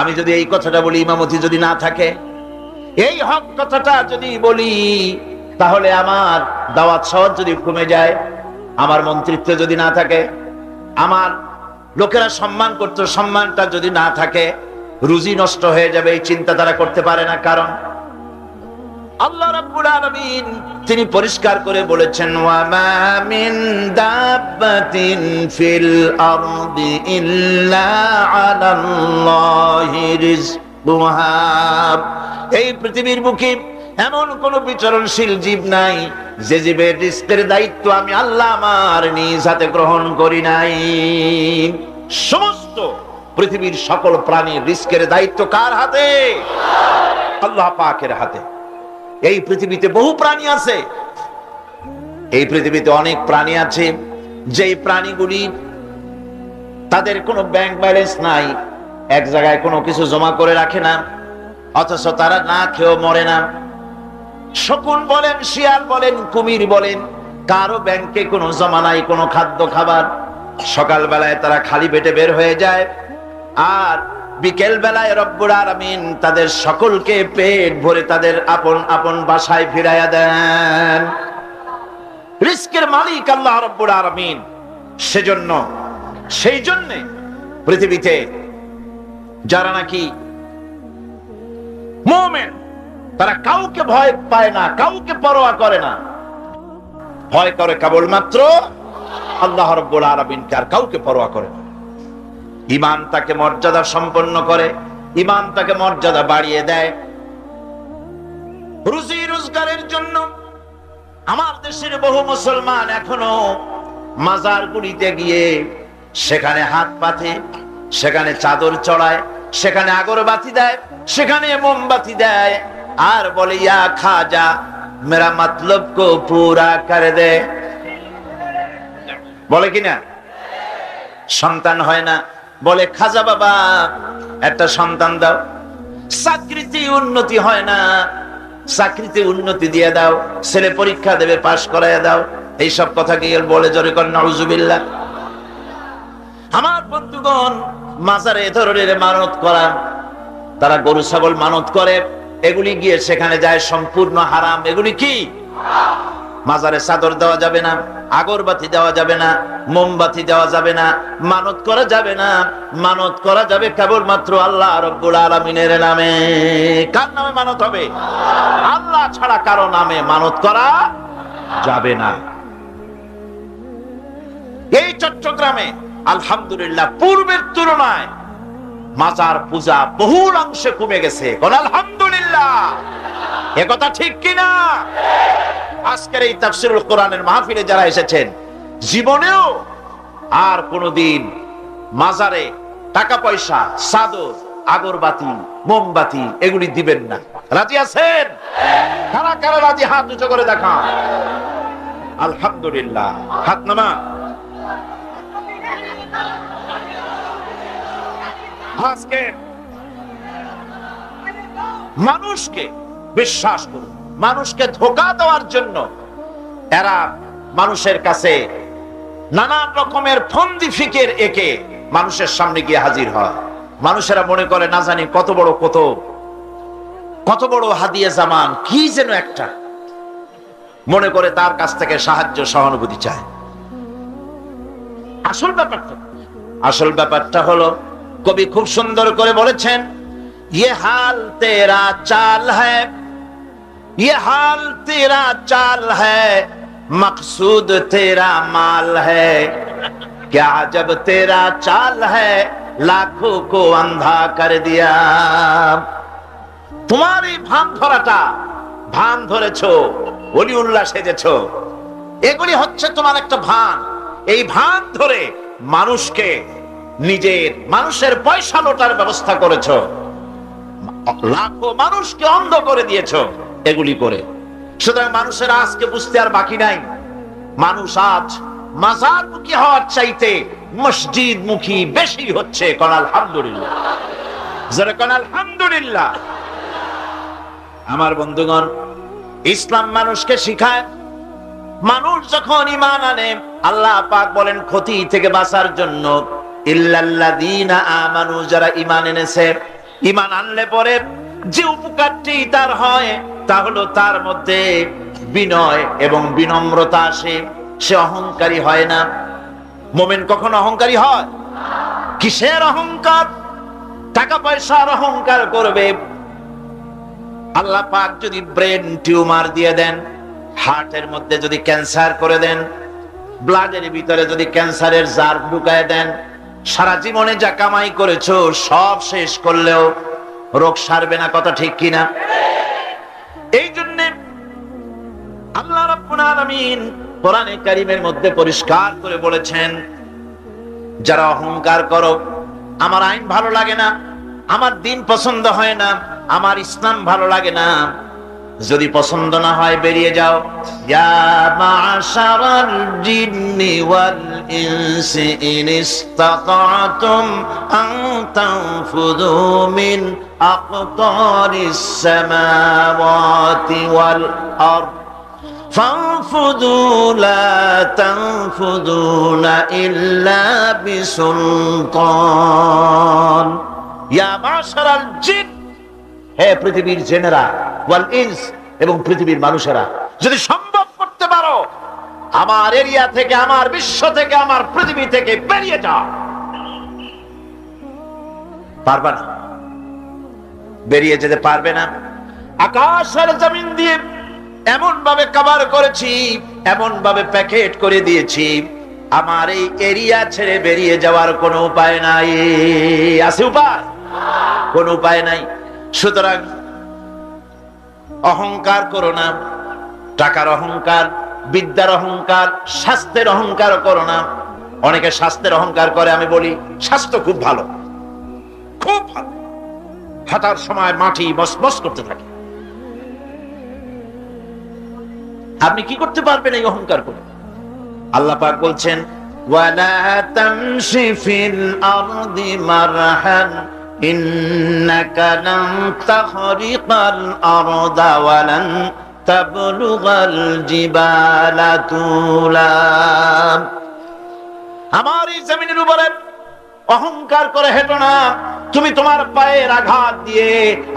আমি যদি এই কথাটা বলি, ইমামতি যদি না থাকে, এই হক কথাটা যদি বলি, তাহলে আমার দাওয়াত সহজ যদি কমে যায়, আমার মন্ত্রিত্ব যদি না থাকে, আমার লোকেরা সম্মান করতো, সম্মানটা যদি না থাকে, রুজি নষ্ট হয়ে যাবে, এই চিন্তা তারা করতে পারে না। কারণ আল্লাহ রাব্বুল আলামিন তিনি পরিষ্কার করে বলেছেন, ওয়া মা মিন দাব্বাতিন ফিল আরদি ইল্লা আলাল্লাহি রিজকুহা, এই পৃথিবীর বুকে এমন কোন বিচরণশীল জীব নাই যে জীবের রিজকের দায়িত্ব আমি আল্লাহ আমার নিজ হাতে গ্রহণ করি নাই। সমস্ত পৃথিবীর সকল প্রাণীর রিজকের দায়িত্ব কার হাতে? আল্লাহ পাকের হাতে। এই পৃথিবীতে বহু প্রাণী আছে, এই পৃথিবীতে অনেক প্রাণী আছে যেই প্রাণীগুলি তাদের কোনো ব্যাংক ব্যালেন্স নাই, এক জায়গায় কোনো কিছু জমা করে রাখে না, অথচ তারা না খেয়েও মরে না। শকুন বলেন, শিয়াল বলেন, কুমির বলেন, কারো ব্যাংকে কোনো জমা নাই, কোনো খাদ্য খাবার। সকাল বেলায় তারা খালি পেটে বের হয়ে যায়, আর বিকেল বেলায় রব্বুল আলামিন তাদের সকলকে পেট ভরে তাদের আপন আপন বাসায় ফিরাইয়া দেন। রিজকের মালিক আল্লাহ রব্বুল আলামিন। সেই জন্য পৃথিবীতে যারা নাকি মুমিন, তারা কাউকে ভয় পায় না, কাউকে পরোয়া করে না, ভয় করে কেবলমাত্র আল্লাহ রব্বুল আলামিনকে, আর কাউকে পরোয়া করে না। ঈমান তাকে মর্যাদা সম্পন্ন করে, ঈমান তাকে মর্যাদা বাড়িয়ে দেয়। রুজি রোজগারের জন্য আমার দেশের বহু মুসলমান এখনো মাজারগুলিতে গিয়ে সেখানে হাত পাতে, সেখানে চাদর চড়ায়, সেখানে আগরবাতি দেয়, সেখানে মোমবাতি দেয়, আর বলে ইয়া খাজা মেরা মতলব কো পুরা করে দে, বলে কিনা? সন্তান হয় না, বলে খাজা বাবা একটা সন্তান দাও। চাকরিতে উন্নতি হয় না, চাকরিতে উন্নতি দিয়ে দাও, ছেলে পরীক্ষা দেবে পাশ করাইয়া দাও। এইসব কথা কি বলে? জোরে কর নাউজুবিল্লাহ। আমার বন্ধুগণ, মাজারে এ ধরনের মানত করা, তারা গরু ছাগল মানত করে, এগুলি গিয়ে সেখানে যায় সম্পূর্ণ হারাম। এগুলি কি? মাজারে চাদর দেওয়া যাবে না, আগরবাতি দেওয়া যাবে না, মোমবাতি দেওয়া যাবে না, মানত করা যাবে না। মানত করা যাবে কেবলমাত্র আল্লাহ রাব্বুল আলামিনের নামে। কার নামে মানত হবে? আল্লাহ ছাড়া কারো নামে মানত করা যাবে না। এই চট্টগ্রামে আলহামদুলিল্লাহ পূর্বের তুলনায় মাজার পূজা বহুল অংশে কমে গেছে। কোন আলহামদুলিল্লাহ? এ কথা ঠিক কিনা? আজকের এই তাফসীরুল কোরআনের মাহফিলে যারা এসেছেন, জীবনেও আর কোনদিন মাজারে টাকা পয়সা, চাদর, আগরবাতি, মোমবাতি এগুলি দিবেন না। রাজি আছেন? কারা কারা রাজি? হাত উঁচু করে দেখান। আলহামদুলিল্লাহ। হাত নামা। আজকে মানুষকে বিশ্বাস করুন, মানুষকে ধোঁকা দেওয়ার জন্য এরা মানুষের কাছে নানান রকমের ফন্দি ফিকের একে মানুষের সামনে গিয়ে হাজির হয়। মানুষেরা মনে করে না জানি কত বড় হাদিয়া জামান কি যেন একটা, মনে করে তার কাছ থেকে সাহায্য সহানুভূতি চায়। আসল ব্যাপারটা হলো, কবি খুব সুন্দর করে বলেছেন, ये हाल तेरा चाल है, ये हाल तेरा चाल है, मकसूद तेरा माल है, क्या जब तेरा चाल है, लाखों को अंधा कर दिया। তোমার এই ভান ধরাটা, ভান ধরেছো, ওলিউল্লাহ সেজেছো, এগুলি হচ্ছে তোমার একটা ভান। এই ভান ধরে মানুষের পয়সা লোটার ব্যবস্থা করেছো, লাখো মানুষকে অন্ধ করে দিয়েছো এগুলি করে। সুতরাং মানুষের আজকে বুঝতে আর বাকি নাই। মানুষ আজ মাজার মুখী হওয়ার চাইতে মসজিদ মুখী বেশি হচ্ছে। কোন আলহামদুলিল্লাহ? যারা কোন আলহামদুলিল্লাহ? আমার বন্ধুগণ, ইসলাম মানুষকে শিখায়, মানুষ যখন ঈমান আনে, আল্লাহ পাক বলেন ক্ষতি থেকে বাঁচার জন্য ইল্লাল্লাযীনা আমানু, যারা ঈমান এনেছে। ঈমান আনলে পরে যে উপকারটি তার হয় তা হলো তার মধ্যে বিনয় এবং বিনম্রতা আসে। সে অহংকারী হয় না। মুমিন কখনো অহংকারী হয়? কিসের অহংকার? টাকা পয়সার অহংকার করবে। আল্লাহ পাক যদি ব্রেন টিউমার দিয়ে দেন, হার্টের মধ্যে যদি ক্যান্সার করে দেন, ব্লাডের ভিতরে যদি ক্যান্সারের জার ঢুকায় দেন, সারা জীবনে যা কামাই করেছো সব শেষ করলেও রোগ সারবে না। কথা ঠিক কিনা? এই জন্য আল্লাহ রাব্বুল আলামিন কোরআনে কারীমের মধ্যে পরিষ্কার করে বলেছেন, যারা অহংকার করো, আমার আইন ভালো লাগে না, আমার দিন পছন্দ হয় না, আমার ইসলাম ভালো লাগে না, যদি পছন্দ না হয় বেরিয়ে যাও। ইয়া মা'শারাল জিন্নি ওয়াল ইনসি ইন ইসতাতা'তুম আন তানফুযু মিন আকতারিস সামাওয়াতি ওয়াল আরদ ফানফুযু লা তানফুযুনা ইল্লা বিসুলতান। ইয়া মা'শারাল জিন, হে পৃথিবীর জেনেরা, ওয়াল ইনস, এবং পৃথিবীর মানুষেরা, যদি সম্ভব করতে পারো আমার এরিয়া থেকে, আমার বিশ্ব থেকে, আমার পৃথিবী থেকে বেরিয়ে যাও। পারবে না, বেরিয়ে যেতে পারবে না। আকাশ আর জমিন দিয়ে এমন ভাবে কভার করেছি, এমন ভাবে প্যাকেট করে দিয়েছি, আমার এই এরিয়া ছেড়ে বেরিয়ে যাওয়ার কোনো উপায় নাই। আছে উপায়? কোনো উপায় নাই। সুতরাং অহংকার করো না। টাকার অহংকার, বিদ্যার অহংকার, স্বাস্থ্যের অহংকার করো না। অনেকে স্বাস্থ্যের অহংকার করে। আমি বলি, স্বাস্থ্য খুব ভালো, খুব ভালো। হাঁটার সময় মাটি বসবস করতে থাকে। আপনি কি করতে পারবেন এই অহংকার করে? আল্লাহ পাক বলছেন, ওয়ালা তামশি ফিল আরদি মারহান ইন্নাকা লান তাখরিকাল আরদা ওয়ালান তাবলুগাল জিবালা তুলা। আমার এই জমিনের উপরে অহংকার করে হেঁটো না। তুমি তোমার পায়ের আঘাত দিয়ে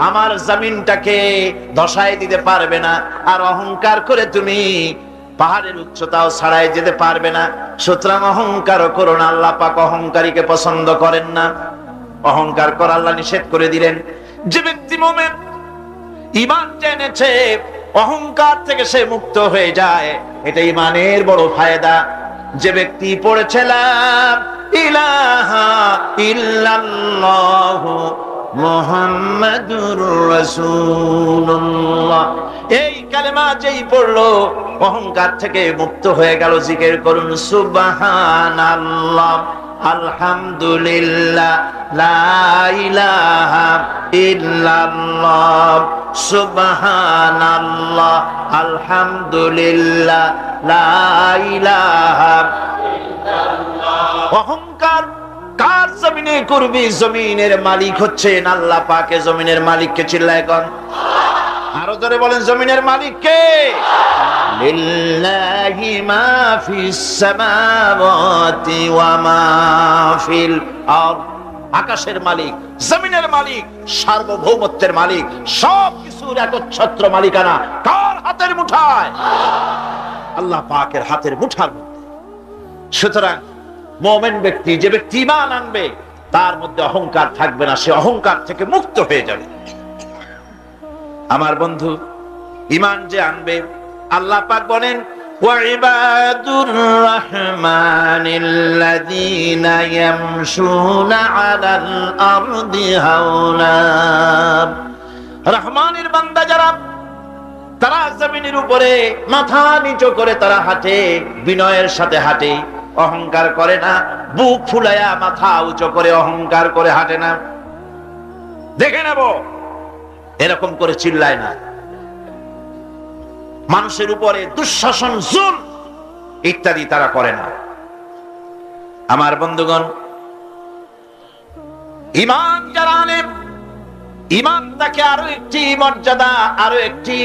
আমার জমিনটাকে ধসায় দিতে পারবে না, আর অহংকার করে তুমি পাহাড়ের উচ্চতাও ছাড়াই যেতে পারবে না। সুতরাং অহংকারও করো না। আল্লাহ পাক অহংকারীকে পছন্দ করেন না। অহংকার করা আল্লাহ নিষেধ করে দিলেন। যে ব্যক্তি মুমিন, ঈমান জেনেছে, অহংকার থেকে সে মুক্ত হয়ে যায়, এটা ঈমানের বড় ফায়দা। যে ব্যক্তি পড়েছে লা ইলাহা ইল্লাল্লাহু মুহাম্মাদুর রাসূলুল্লাহ, এই কালেমা যেই পড়লো অহংকার থেকে মুক্ত হয়ে গেল। জিকির করুন সুবহানাল্লাহ, আলহামদুলিল্লাহ, লা ইলাহা ইল্লাল্লাহ, সুবহানাল্লাহ, আলহামদুলিল্লাহ, লা ইলাহা ইল্লাল্লাহ। অহংকার কার জমিনে করবি? জমিনের মালিক হচ্ছেন আল্লাহ পাকে। জমিনের মালিককে চিল্লায় কোন? আরো জোরে বলেন, জমিনের মালিক কে? লিল্লাহি মা ফিস সামাওয়াতি ওয়া মা ফিল আরদ। আকাশের মালিক, জমিনের মালিক, সার্বভৌমত্বের মালিক, সব কিছুর একচ্ছত্র মালিকানা কার হাতের মুঠায়? আল্লাহ পাকের হাতের মুঠার মধ্যে। সুতরাং মুমিন ব্যক্তি, যে ব্যক্তি ঈমান আনবে, তার মধ্যে অহংকার থাকবে না, সে অহংকার থেকে মুক্ত হয়ে যাবে। আমার বন্ধু, ঈমান যে আনবে, আল্লাহ পাক বলেন ওয়াইবাদুর রাহমানিল্লাযীনা ইয়ামশুনা আলাল আরদি হাওনা। রহমানের বান্দা যারা, তারা জমিনের উপরে মাথা নিচু করে তারা হাঁটে, বিনয়ের সাথে হাঁটে, অহংকার করে না। বুক ফুলায়া মাথা উঁচু করে অহংকার করে হাঁটে না। দেখে নেব, এরকম করে চিল্লায় না। মানুষের উপরে দুঃশাসন, জুলম ইত্যাদি তারা করে না। আমার বন্ধুগণ, ঈমান যারা আনে, ঈমান তাকে আরো একটি মর্যাদা, আরো একটি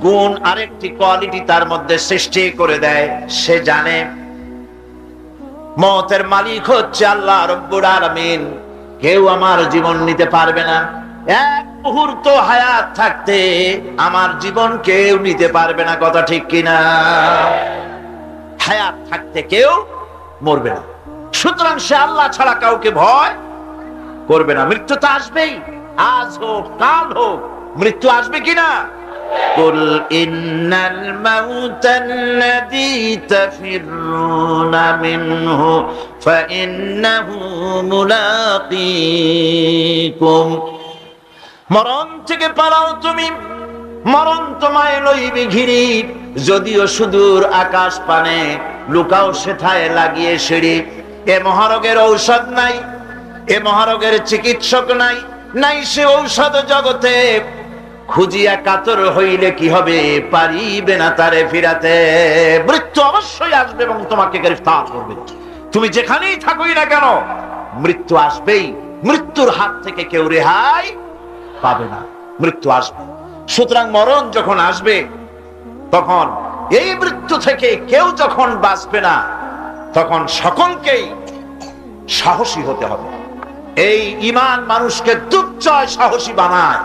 গুণ, আরেকটি কোয়ালিটি তার মধ্যে সৃষ্টি করে দেয়। সে জানে মওতের মালিক হচ্ছে আল্লাহ রব্বুল আলামিন। কেউ আমার জীবন নিতে পারবে না। এক মুহূর্ত হায়াত থাকতে আমার জীবন কেউ নিতে পারবে না। কথা ঠিক কিনা? হায়াত থাকতে কেউ মরবে না। সুতরাং সে আল্লাহ ছাড়া কাউকে ভয় করবে না। মৃত্যু তো আসবেই, আজ হোক কাল হোক, মৃত্যু আসবে কিনা? কুল ইন্নাল মাউতাল্লাযী তাফিরুনা মিনহু ফাইন্নাহু মুলাকীকুম। মরণ থেকে পালাও তুমি, মরণ তোমায় লইবে ঘিরি। যদিও সুদূর আকাশ পানে, লুকাও সেথায় লাগিয়ে সিঁড়ি। এ মহারোগের ঔষধ নাই, এ মহারোগের চিকিৎসক নাই, নাই সে ঔষধ জগতে। খুঁজিয়া কাতর হইলে কি হবে, পারিবে না তারে ফিরাতে। মৃত্যু অবশ্যই আসবে এবং তোমাকে গ্রেফতার করবে। তুমি যেখানেই থাকোই না কেন, মৃত্যু আসবেই। মৃত্যুর হাত থেকে কেউ রেহাই পাবে না, মৃত্যু আসবে। সুতরাং মরণ যখন আসবে, তখন এই মৃত্যু থেকে কেউ যখন বাঁচবে না, তখন সকলকেই সাহসী হতে হবে। এই ঈমান মানুষকে দুর্জয় সাহসী বানায়।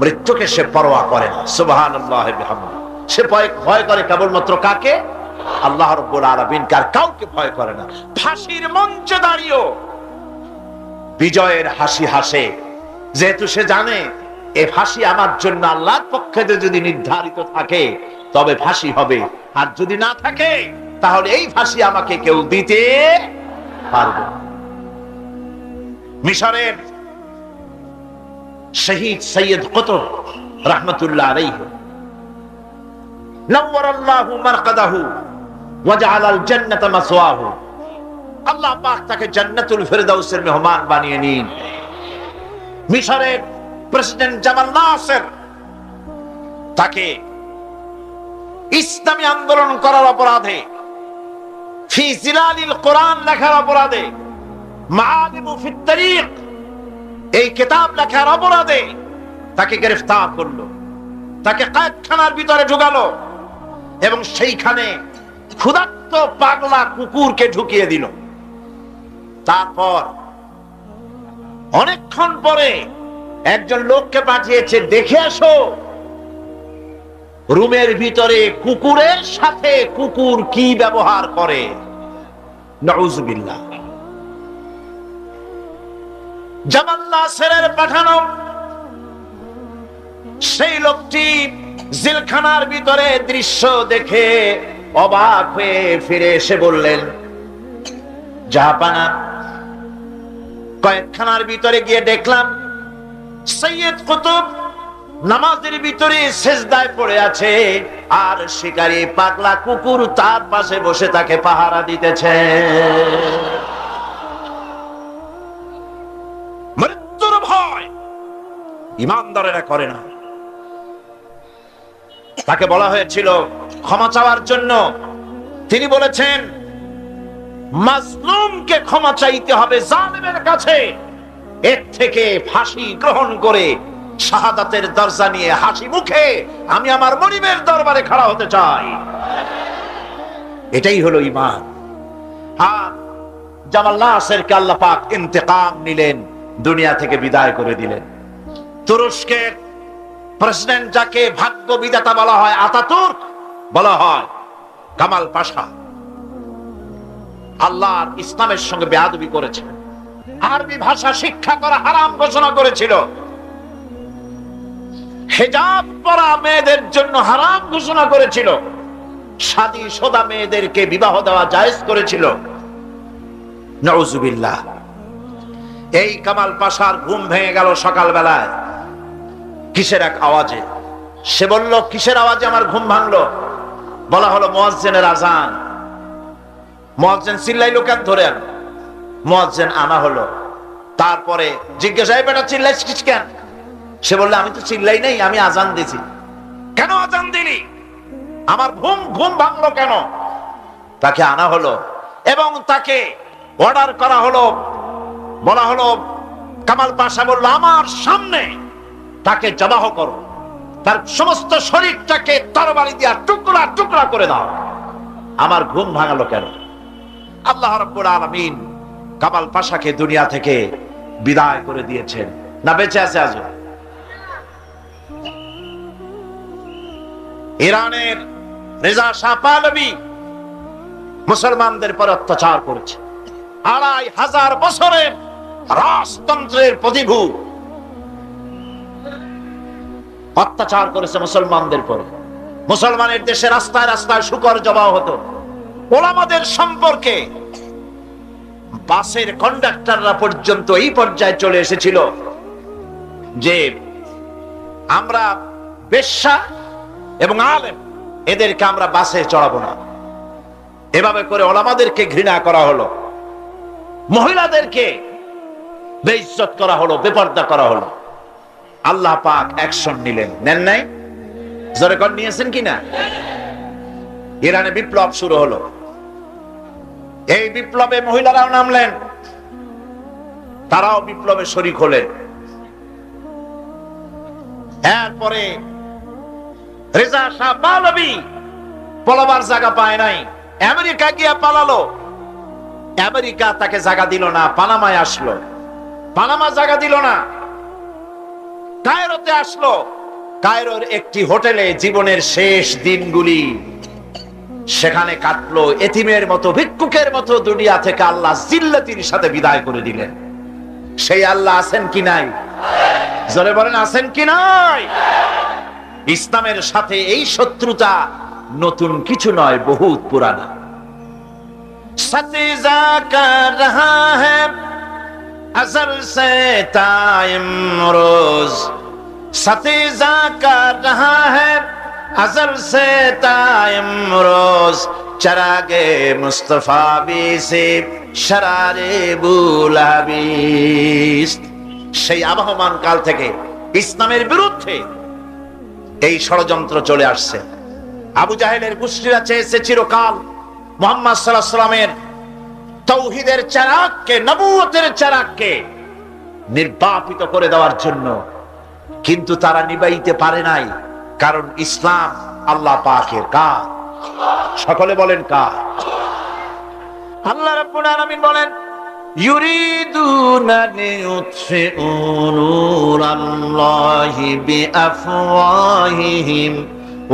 মৃত্যুকে সে পরোয়া করে না। সুবহানাল্লাহ বিহামদিহি। সে ভয় করে কেবলমাত্র কাকে? আল্লাহ রাব্বুল আলামিন। আর কাউকে ভয় করে না। ফাঁসির মঞ্চে দাঁড়িয়েও বিজয়ের হাসি হাসে, যেহেতু সে জানে এ ফাঁসি আমার জন্য আল্লাহর পক্ষে যদি নির্ধারিত থাকে তবে ফাঁসি হবে, আর যদি না থাকে তাহলে এই ফাঁসি আমাকে কেউ দিতে পারবে না। মিশরের শহীদ সৈয়দ কুতুব রাহমাতুল্লাহ আলাইহি, নওয়ারাল্লাহু মারকাদাহু ওয়া জাআলাল জান্নাতা মাসওয়াহু। আল্লাহ পাক তাকে জান্নাতুল ফিরদাউসের মেহমান বানিয়ে নিন। মিশরের প্রেসিডেন্ট জামাল নাসের তাকে ইসলামী আন্দোলন করার অপরাধে ফি জিলালিল কোরআন লেখার অপরাধে, মাআলিমু ফিত তারিক এই কিতাব লেখার অপরাধে তাকে গ্রেফতার করলো, তাকে কয়েদখানার ভিতরে ঢুকালো এবং সেইখানে ক্ষুধার্ত পাগলা কুকুরকে ঢুকিয়ে দিল। তারপর অনেকক্ষণ পরে একজন লোককে পাঠিয়েছে, দেখে আসো রুমের ভিতরে কুকুরের সাথে কুকুর কি ব্যবহার করে। নাউযুবিল্লাহ। জামাল নাসেরের পাঠানো সেই লোকটি জেলখানার ভিতরে দৃশ্য দেখে অবাক হয়ে ফিরে এসে বললেন, জাহাপানা, কয়েকখানার ভিতরে গিয়ে দেখলাম সৈয়দ কুতুব নামাজের ভিতরে সেজদায় পড়ে আছে, আর শিকারী পাগলা কুকুর তার পাশে বসে তাকে পাহারা দিতেছে। মৃত্যুর ভয় ঈমানদারেরা করে না। তাকে বলা হয়েছিল ক্ষমা চাওয়ার জন্য, তিনি বলেছেন মাজলুমকে ক্ষমা চাইতে হবে জালেমের কাছে, এর থেকে ফাঁসি গ্রহণ করে শাহাদাতের দরজা নিয়ে হাসি মুখে আমি আমার মনিবের দরবারে খাড়া হতে চাই। এটাই হলো ঈমান। আর জামাল নাসেরকে আল্লাহ পাক ইন্তেকাম নিলেন, দুনিয়া থেকে বিদায় করে দিলেন। তুরস্কের প্রেসিডেন্ট যাকে ভাগ্য বিধাতা বলা হয়, আতাতুর্ক বলা হয়, কামাল পাশা আল্লাহর ইসলামের সঙ্গে বেয়াদবি করেছে, আরবি ভাষা শিক্ষা করা হারাম ঘোষণা করেছিল, হিজাব পরা মেয়েদের জন্য হারাম ঘোষণা করেছিল, শাদী শোদা মেয়েদেরকে বিবাহ দেওয়া জায়েজ করেছিল। নাউযুবিল্লাহ। এই কামাল পাশার ঘুম ভেঙে গেল সকালবেলায় কিসের এক আওয়াজে। সে বলল, কিসের আওয়াজে আমার ঘুম ভাঙলো? বলা হলো মুয়াজ্জিনের আজান। মুয়াজ্জিন চিল্লাইলো, কেন ধরে আনো। মুয়াজ্জিন আনা হলো। তারপরে জিজ্ঞাসা, বেটা চিল্লাইছিস কেন? সে বলল, আমি তো চিল্লাই নাই, আমি আজান দিছি। কেন আজান দিলি? আমার ঘুম ভাঙলো কেন? তাকে আনা হলো এবং তাকে অর্ডার করা হলো। বলা হলো, কামাল পাশা বলল, আমার সামনে তাকে জবাহ করো, তার সমস্ত শরীরটাকে তরবারি দিয়া টুকরা টুকরা করে দাও। আমার ঘুম ভাঙালো কেন? আল্লাহ রাব্বুল আলামিন কামাল পাশাকে দুনিয়া থেকে বিদায় করে দিয়েছেন। না বেঁচে আছে আজও? ইরানের রেজা শাহ পাহলভী মুসলমানদের পর অত্যাচার করেছে। ২৫০০ বছরের রাজতন্ত্রের প্রতিভূ অত্যাচার করেছে মুসলমানদের পরে। মুসলমানের দেশে রাস্তায় রাস্তায় শুকর জবাও হতো। ওলামাদের সম্পর্কে বাসের কন্ডাক্টররা পর্যন্ত এই পর্যায়ে চলে এসেছিল যে আমরা বেশ্যা এবং আলেম, এদেরকে আমরা বাসে চড়াবো না। এভাবে করে ওলামাদেরকে ঘৃণা করা হলো, মহিলাদেরকে বেইজ্জত করা হলো, বেপর্দা করা হলো। আল্লাহ পাক অ্যাকশন নিলেন, নেন নাই? জোরে কর, নিয়েছেন কিনা? ইরানে বিপ্লব শুরু হলো। এই বিপ্লবে মহিলারাও নামলেন, তারাও বিপ্লবে শরীক হলেন। এরপরে রেজা শাহ পাহলভী পলাবার জায়গা পায় নাই, আমেরিকা গিয়া পালালো। আমেরিকা তাকে জায়গা দিল না, পানামায় আসলো, পানামা জায়গা দিল না। কায়রোতে আসলো, কায়রোর একটি হোটেলে জীবনের শেষ দিনগুলি সেখানে কাটলো। এতিমের মতো, ভিক্ষুকের মতো দুনিয়া থেকে আল্লাহ জিল্লাতির সাথে বিদায় করে দিলেন। সেই আল্লাহ আছেন কি নাই? জোরে বলেন, আছেন কি নাই? ইসলামের সাথে এই শত্রুতা নতুন কিছু নয়, বহুত পুরানা। সতিজা কর রহা হ্যায় अज़ल से ता इम्रोज़, सतीजा कर रहा है अज़ल से ता इम्रोज़, चरागे मुस्तफा भी से शरारे बुलाबिस। সেই আবহমান কাল থেকে ইসলামের বিরুদ্ধে এই ষড়যন্ত্র চলে আসছে। আবু জাহেলের গোষ্ঠীরা চেয়েছে চিরকাল মুহাম্মদ সাল্লাল্লাহু আলাইহি ওয়াসাল্লামের তাওহীদের চারাককে, নবুয়তের চারাককে নির্বাপিত করে দেওয়ার জন্য, কিন্তু তারা নিবাইতে পারে নাই। কারণ ইসলাম আল্লাহ পাকের কাজ। সকলে বলেন কাজ। আল্লাহ রাব্বুল আলামিন বলেন, ইউরিদুনা লিইউতফিউ নূরাল্লাহি বিআফওয়াহিহিম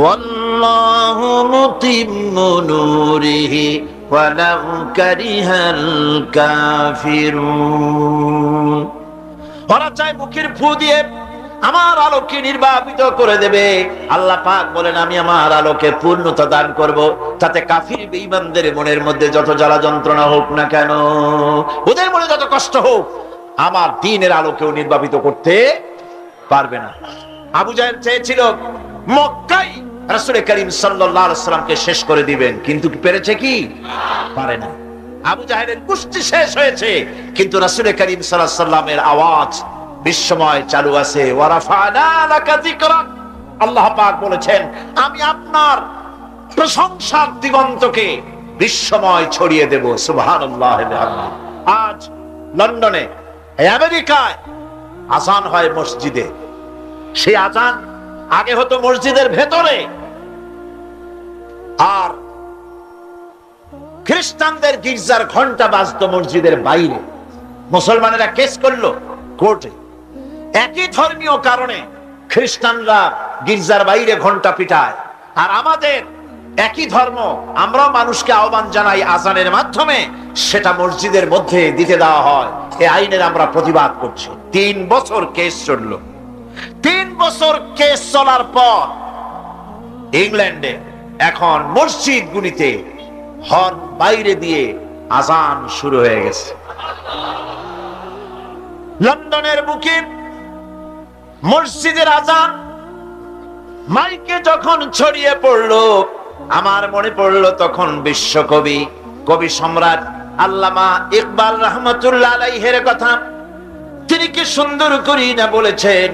ওয়াল্লাহু মুতিম্মু নূরিহি ওয়ালাউ কারিহাল কাফিরুন। ওরা চায় মুখের ফু দিয়ে আমার আলোকে নির্বাপিত করে দেবে। আল্লাহ পাক বলেন, আমি আমার আলোকে পূর্ণতা দান করব, তাতে কাফির বেঈমানদের মনের মধ্যে যত জ্বালা যন্ত্রণা হোক না কেন, ওদের মনে যত কষ্ট হোক, আমার দ্বীনের আলোকেও নির্বাপিত করতে পারবে না। আবু জাহেল চেয়েছিল মক্কায় রাসূল করিম সাল্লাল্লাহু আলাইহি ওয়াসাল্লামকে শেষ করে দিবেন, কিন্তু পেরেছে কি? পারে না। আবু জাহেলের গোষ্ঠী শেষ হয়েছে, কিন্তু রাসূল করিম সাল্লাল্লাহু আলাইহি ওয়াসাল্লামের আওয়াজ বিশ্বময় চালু আছে। ওয়ারাফানা লাকা যিকরাক, আল্লাহ পাক বলেছেন, আমি আপনার প্রশংসার দিগন্তকে বিশ্বময় ছড়িয়ে দেব। সুবহানাল্লাহ। আজ লন্ডনে, আমেরিকায় আযান হয় মসজিদে। সেই আযান আগে হতো মসজিদের ভেতরে, আর খ্রিস্টানদের গির্জার ঘন্টা বাজতো মসজিদের বাইরে। মুসলমানেরা কেস করলো কোর্টে, একই ধর্মীয় কারণে খ্রিস্টানরা গির্জার বাইরে ঘন্টা পিটায়, আর আমাদের একই ধর্ম, আমরা মানুষকে আহ্বান জানাই আযানের মাধ্যমে, সেটা মসজিদের মধ্যে দিতে দেওয়া হয়। এই আইনের আমরা প্রতিবাদ করছি। 3 বছর কেস চলল। 3 বছর কেস চলার পর ইংল্যান্ডে এখন মসজিদগুলিতে হর্ন বাইরে দিয়ে আযান শুরু হয়ে গেছে। লন্ডনের বুকে মসজিদের আযান মাইকে যখন ছড়িয়ে পড়লো, আমার মনে পড়লো তখন বিশ্বকবি, কবি সম্রাট আল্লামা ইকবাল রহমাতুল্লাহ আলাইহির কথা। তিনি কি সুন্দর করে না বলেছেন,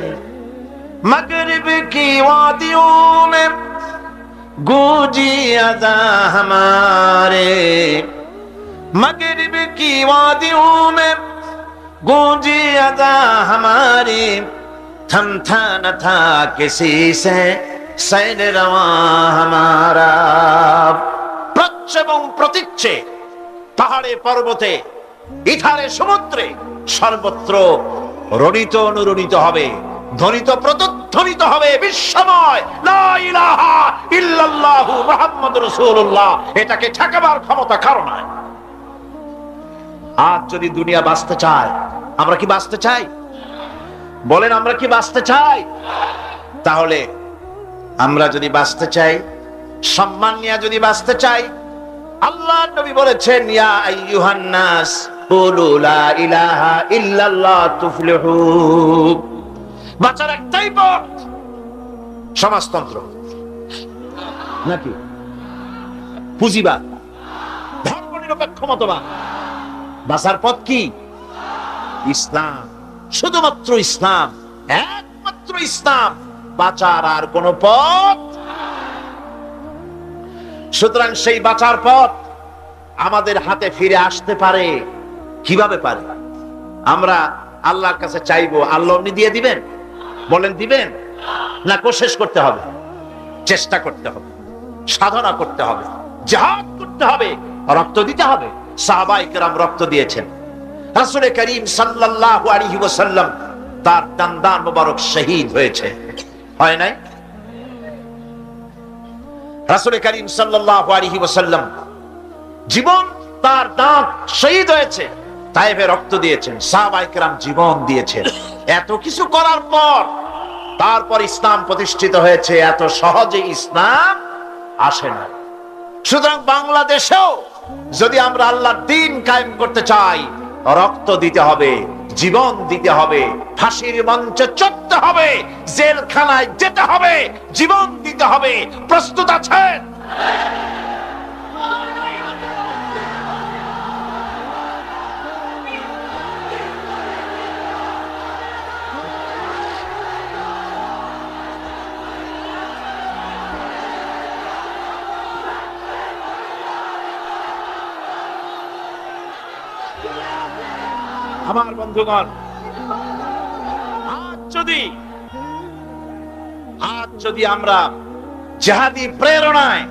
মাগরিব কি ওয়াদিयों में गूंजी अज़ा हमारे, मगरिब की वादियों में गूंजी अज़ा हमारी, थमथा न था किसी से सैर रवा हमारा। প্রচ্ছ এবং প্রতীচ্যে, পাহাড়ে পর্বতে, ইথারে সমুদ্রে, সর্বত্র রণিত অনুরণিত হবে, ধ্বনিত প্রতিধ্বনিত হবে বিশ্বময় লা ইলাহা ইল্লাল্লাহু মুহাম্মাদুর রাসূলুল্লাহ। এটাকে ঠেকাবার ক্ষমতা কারো নাই। আজ যদি দুনিয়া বাঁচতে চায়, আমরা কি বাঁচতে চাই? বলেন, আমরা কি বাঁচতে চাই? তাহলে আমরা যদি বাঁচতে চাই, সম্মান নিয়ে যদি বাঁচতে চাই, আল্লাহর নবী বলেছেন, ইয়া আইয়ুহান নাস কুলু লা ইলাহা ইল্লাল্লাহ তুফলিহু। বাঁচার একটাই পথ, সমাজতন্ত্র নাকি পুঁজিবাদ, ধর্মনিরপেক্ষ মতবাদ? বাঁচার পথ কি? ইসলাম, শুধুমাত্র ইসলাম, একমাত্র ইসলাম। বাঁচার আর কোন পথ। সুতরাং সেই বাঁচার পথ আমাদের হাতে ফিরে আসতে পারে। কিভাবে পারে? আমরা আল্লাহর কাছে চাইবো, আল্লাহ উনি দিয়ে দিবেন? বলেন দিবেন? না কোশিশ করতে হবে, চেষ্টা করতে হবে, সাধনা করতে হবে, জিহাদ করতে হবে, রক্ত দিতে হবে। সাহাবায়ে কেরাম রক্ত দিয়েছেন। রাসূল করিম সাল্লাল্লাহু আলাইহি ওয়াসাল্লাম তার দান মোবারক শহীদ হয়েছে, হয় নাই? রাসূল করিম সাল্লাল্লাহু আলাইহি ওয়াসাল্লাম জীবন, তার দাঁত শহীদ হয়েছে, তায়েফে রক্ত দিয়েছেন, সাহাবায়ে কেরাম জীবন দিয়েছেন। এত কিছু করার পর তারপর ইসলাম প্রতিষ্ঠিত হয়েছে। এত সহজে ইসলাম আসে না। সুতরাং বাংলাদেশেও যদি আমরা আল্লাহর দ্বীন কায়েম করতে চাই, রক্ত দিতে হবে, জীবন দিতে হবে, ফাঁসির মঞ্চে চড়তে হবে, জেলখানায় যেতে হবে, জীবন দিতে হবে। প্রস্তুত আছেন? আমার বন্ধুগণ, আজ যদি আমরা জিহাদি প্রেরণায়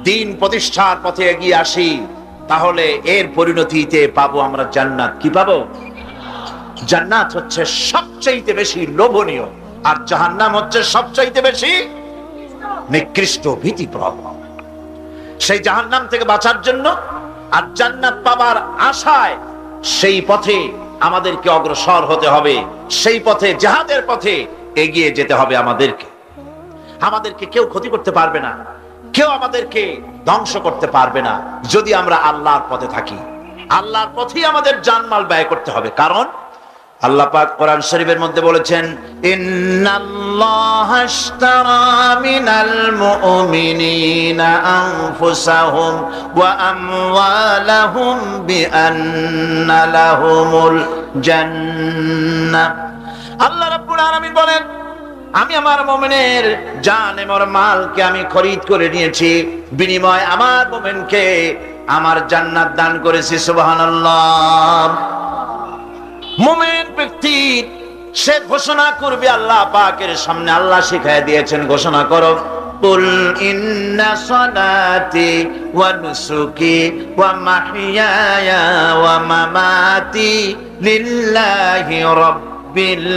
দিন প্রতিষ্ঠার পথে এগিয়ে আসি, তাহলে এর পরিণতিতে পাবো আমরা জান্নাত। কি পাবো? জান্নাত হচ্ছে সবচাইতে বেশি লোভনীয়, আর জাহান্নাম হচ্ছে সবচাইতে বেশি নিকৃষ্ট, ভীতিপ্রদ। সেই জাহান্নাম থেকে বাঁচার জন্য আর জান্নাত পাবার আশায় সেই পথে আমাদেরকে অগ্রসর হতে হবে, সেই পথে, জিহাদের পথে এগিয়ে যেতে হবে। আমাদেরকে কেউ ক্ষতি করতে পারবে না, কেউ আমাদেরকে ধ্বংস করতে পারবে না, যদি আমরা আল্লাহর পথে থাকি। আল্লাহর পথেই আমাদের জানমাল ব্যয় করতে হবে। কারণ আল্লাহ পাক কোরআন শরীফের মধ্যে বলেছেন, ইন্নাল্লাহা আশতারা মিনাল মুমিনিনা আনফুসাহুম ওয়া আমওয়ালাহুম বিআন্না লাহুমুল জান্নাহ। আল্লাহ রাব্বুল আলামিন বলেন, আমি আমার মুমিনের জান এবং মালকে আমি খরিদ করে নিয়েছি, বিনিময়ে আমার মুমিনকে আমার জান্নাত দান করেছি। সুবহানাল্লাহ। মুমিন ব্যক্তি সে ঘোষণা করবে আল্লাহ পাকের সামনে। আল্লাহ শিখায় দিয়েছেন, ঘোষণা করো, কুল ইন্না সালাতি ওয়া নুসুকি ওয়া মাহইয়ায়া ওয়া মামাতি লিল্লাহি রাব্বিল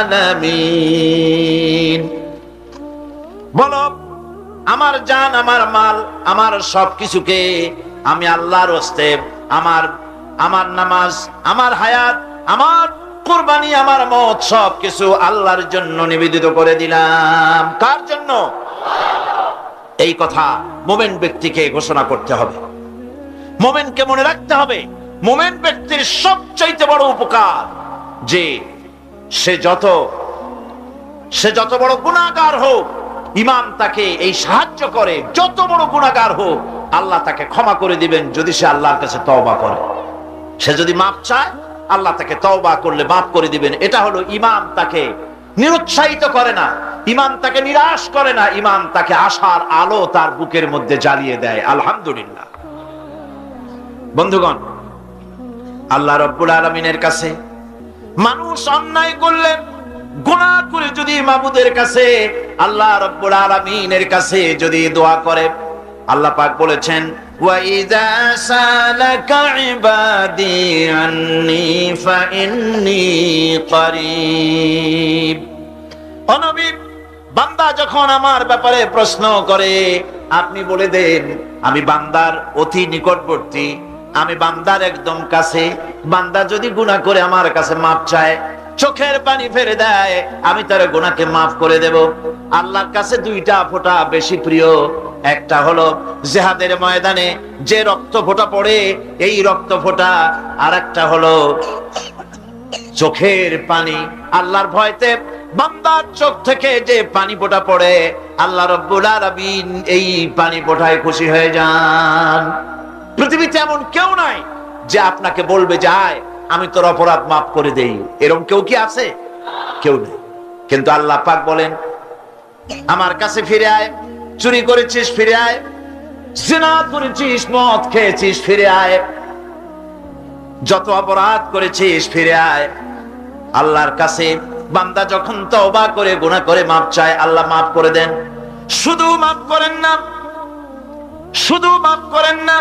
আলামিন। বলো, আমার জান, আমার মাল, আমার সবকিছুকে আমি আল্লাহর ওয়াস্তে, আমার নামাজ, আমার হায়াত, আমার কুরবানি, আমার মত, সবকিছু আল্লাহর জন্য নিবেদিত করে দিলাম। কার জন্য? এই কথা মুমিন ব্যক্তিকে ঘোষণা করতে হবে, মুমিনকে মনে রাখতে হবে। মুমিন ব্যক্তির সবচাইতে বড় উপকার যে সে যত বড় গুনাহগার হোক, ইমাম তাকে এই সাহায্য করে, যত বড় গুনাহগার হোক আল্লাহ তাকে ক্ষমা করে দিবেন যদি সে আল্লাহর কাছে তওবা করে। সে যদি মাপ চায়, আল্লাহ তাকে তওবা করলে মাফ করে দিবেন। এটা হলো ইমাম তাকে নিরুৎসাহিত করে না, ইমাম তাকে নিরাশ করে না, ইমাম তাকে আশার আলো তার বুকের মধ্যে জ্বালিয়ে দেয়। আলহামদুলিল্লাহ। বন্ধুগণ, আল্লাহ রাব্বুল আলামিনের কাছে মানুষ অন্যায় করলে, গুনাহ করে যদি মাবুদের কাছে, আল্লাহ রাব্বুল আলামিনের কাছে যদি দোয়া করে, আল্লাহ পাক বলেছেন, ওয়া ইযা সালাকা ইবাদি আন্নী ফাইন্নী করিব। ও নবী, বান্দা যখন আমার ব্যাপারে প্রশ্ন করে, আপনি বলে দেন আমি বান্দার অতি নিকটবর্তী, আমি বান্দার একদম কাছে। বান্দা যদি গুনাহ করে আমার কাছে মাপ চায়, চোখের পানি ফেলে দেয়, আমি তার গুনাহকে মাফ করে দেব। আল্লাহর কাছে দুইটা ফোঁটা বেশি প্রিয়। একটা হলো জিহাদের ময়দানে যে রক্ত ফোঁটা পড়ে, এই রক্ত ফোঁটা, আর একটা হলো চোখের পানি। আল্লাহর ভয়তে বান্দার চোখ থেকে যে পানি ফোঁটা পড়ে, আল্লাহ রাব্বুল আলামিন এই পানি ফোঁটায় খুশি হয়ে যান। পৃথিবীতে এমন কেউ নাই যে আপনাকে বলবে, যায় আমি তোর অপরাধ মাফ করে দেই। এরকম কেউ কি আছে? কেউ নেই। কিন্তু আল্লাহ পাক বলেন, আমার কাছে ফিরে আয়। চুরি করেছিস, ফিরে আয়। জিনা করেছিস, মদ খেয়েছিস, ফিরে আয়। যত অপরাধ করেছিস, ফিরে আয়। আল্লাহর কাছে বান্দা যখন তওবা করে, গুনাহ করে মাফ চায়, আল্লাহ মাফ করে দেন। শুধু মাফ করেন না, শুধু মাফ করেন না,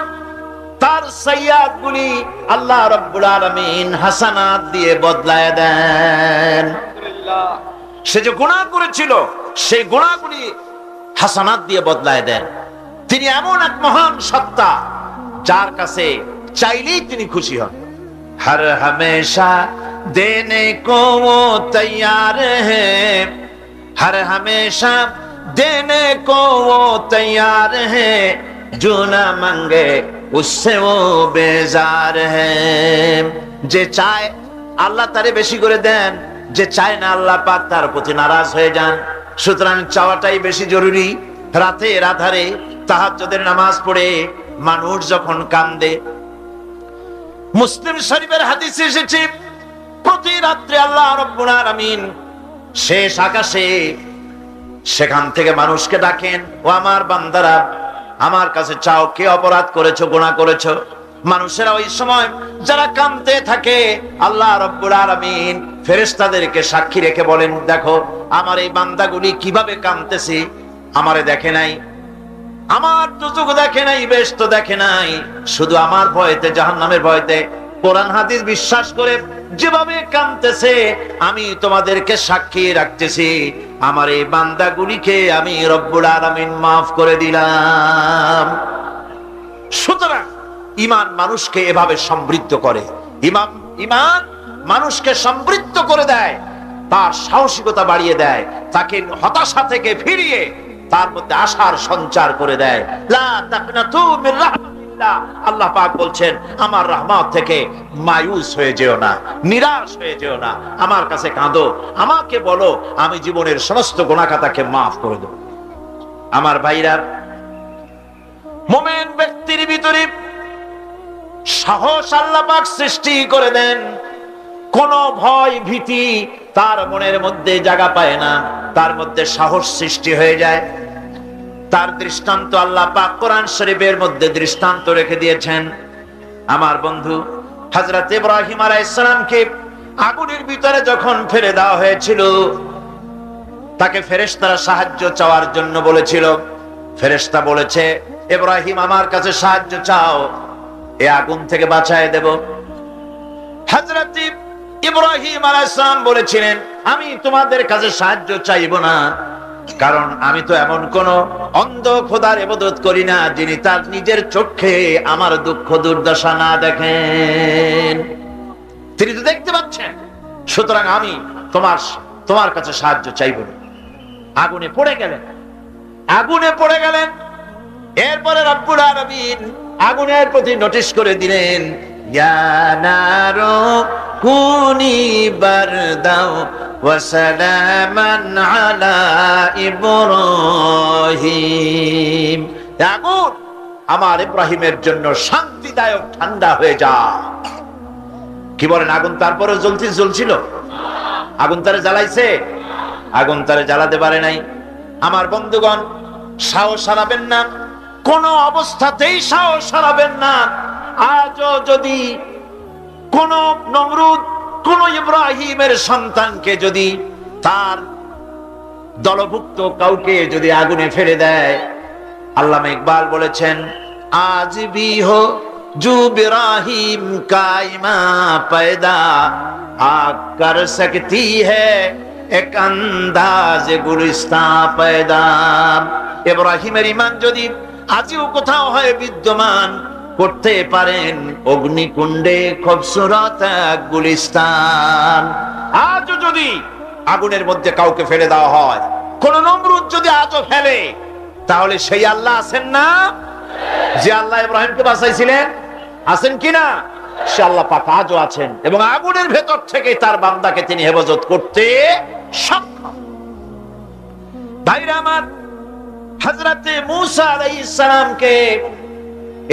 তার সাইয়্যাত গুলি আল্লাহ রাব্বুল আলামিন হাসানাত দিয়ে বদলায় দেন। আলহামদুলিল্লাহ। সে যে গুনাহ করেছিল, সেই গুনাহগুলি হাসানাত দিয়ে বদলায় দেন। তিনি এমন এক মহান সত্তা, যার কাছে চাইলেই তিনি খুশি হন। হর হমেশা দেনে কো वो तैयार है, हर हमेशा देने को वो तैयार है, जो ना मांगे उससे वो बेजार है। যে চায় আল্লাহ তারে বেশি করে দেন, যে চায় না আল্লাহ পাক তার প্রতি নারাজ হয়ে যান। সুতরাং চাওয়াটাই বেশি জরুরি। রাতের আধারে তাহাজ্জুদের নামাজ পড়ে মানুষ যখন কান্দে, মুসলিম শরীফের হাদিসে এসেছে, প্রতি রাত্রে আল্লাহ রাব্বুল আলামিন শেষ আকাশে সেখান থেকে মানুষকে ডাকেন, ও আমার বান্দারা, আমার কাছে চাও, কে অপরাধ করেছো, গুনাহ করেছো। মানুষেরা ওই সময় যারা কাঁদতে থাকে, আল্লাহ রাব্বুল আলামিন ফেরেশতাদেরকে সাক্ষী রেখে বলেন, দেখো আমার এই বান্দাগুলি কিভাবে কাঁদতেছে, আমারে দেখে নাই, আমার দুজক দেখে নাই, বেহেশত দেখে নাই, শুধু আমার ভয়তে, জাহান্নামের ভয়তে কোরআন হাদিস বিশ্বাস করে যেভাবে কাঁদতেছে, আমি তোমাদেরকে সাক্ষী রাখতেছি, আমার এই বান্দাগুলিকে আমি রব্বুল আলামিন মাফ করে দিলাম। সুতরাং ঈমান মানুষকে এভাবে সমৃদ্ধ করে, ঈমান মানুষকে সমৃদ্ধ করে দেয়, তার সাহসিকতা বাড়িয়ে দেয়, তাকে হতাশা থেকে ফিরিয়ে তার মধ্যে আশার সঞ্চার করে দেয়। লা তাকনাতু মির রাহমাতিল্লাহ, আল্লাহ পাক বলছেন আমার রহমত থেকে মায়ুস হয়ে যেও না, নিরাশ হয়ে যেও না, আমার কাছে কাঁদো, আমাকে বলো, আমি জীবনের সমস্ত গুনাহ খাতাকে মাফ করে দেব। আমার ভাইরা, মুমিন ব্যক্তির ভিতরে সাহস আল্লাহ পাক সৃষ্টি করে দেন, কোন ভয় ভীতি তার মনের মধ্যে জায়গা পায় না, তার মধ্যে সাহস সৃষ্টি হয়ে যায়। তার দৃষ্টান্ত আল্লাহ পাক কোরআন শরীফের মধ্যে দৃষ্টান্ত রেখে দিয়েছেন। আমার বন্ধু হযরত ইব্রাহিম আলাইহিস সালামকে আগুনের ভিতরে যখন ফেলে দেওয়া হয়েছিল, তাকে ফেরেশতারা সাহায্য চাওয়ার জন্য বলেছিল। ফেরেশতা বলেছে, ইব্রাহিম আমার কাছে সাহায্য চাও, এই আগুন থেকে বাঁচায় দেব। হযরত ইব্রাহিম আলাইহিস সালাম বলেছিলেন, আমি তোমাদের কাছে সাহায্য চাইব না, কারণ আমি তো এমন কোন অন্ধ খোদার ইবাদত করি না যিনি তার নিজের চোখে আমার দুঃখ দুর্দশা না দেখেন। তিনি তো দেখতে পাচ্ছেন, সুতরাং আমি তোমার কাছে সাহায্য চাইব না। আগুনে পড়ে গেলেন। এরপরে রব্বুল আলামিন আগুনের প্রতি নোটিশ করে দিলেন, ইয়া নারু কুনি বারদাও ওয়া সালামান আলা ইব্রাহিম, আগুন আমার ইব্রাহিমের জন্য শান্তিদায়ক ঠান্ডা হয়ে যা। কি বলেন, আগুন তারপরে জ্বলছিল? আগুন তারে জ্বালাইছে? আগুন তারে জ্বালাতে পারে নাই। আমার বন্ধুগণ, সাহস হারাবেন না, কোন অবস্থাতেই সাহস হারাবেন না। আজও যদি কোন নমরুদ কোন ইব্রাহিমের সন্তানকে যদি তার দলভুক্ত কাউকে যদি আগুনে ফেলে দেয়, আল্লামা ইকবাল বলেছেন, আজ ভি হো জু ইব্রাহিম কাইমা पैदा आग कर सकती है एक अंदाज गुलिस्तां पैदा। ইব্রাহিমের ঈমান যদি আজও কোথাও হয় বিদ্যমান, করতে পারেন অগ্নিকুণ্ডে খুবসুরত গুলিস্তান। আজও যদি আগুনের মধ্যে কাউকে ফেলে দেওয়া হয়, কোন নমরুদ যদি আজও ফেলে, তাহলে সেই আল্লাহ আছেন না যে আল্লাহ ইব্রাহিমকে বাঁচাইছিলেন? আছেন কিনা? সে আল্লাহ পাক আজও আছেন, এবং আগুনের ভেতর থেকে তার বান্দাকে তিনি হেফাজত করতে সক্ষম। ভাইরা আমার, হযরত মূসা আলাইহিস সালামকে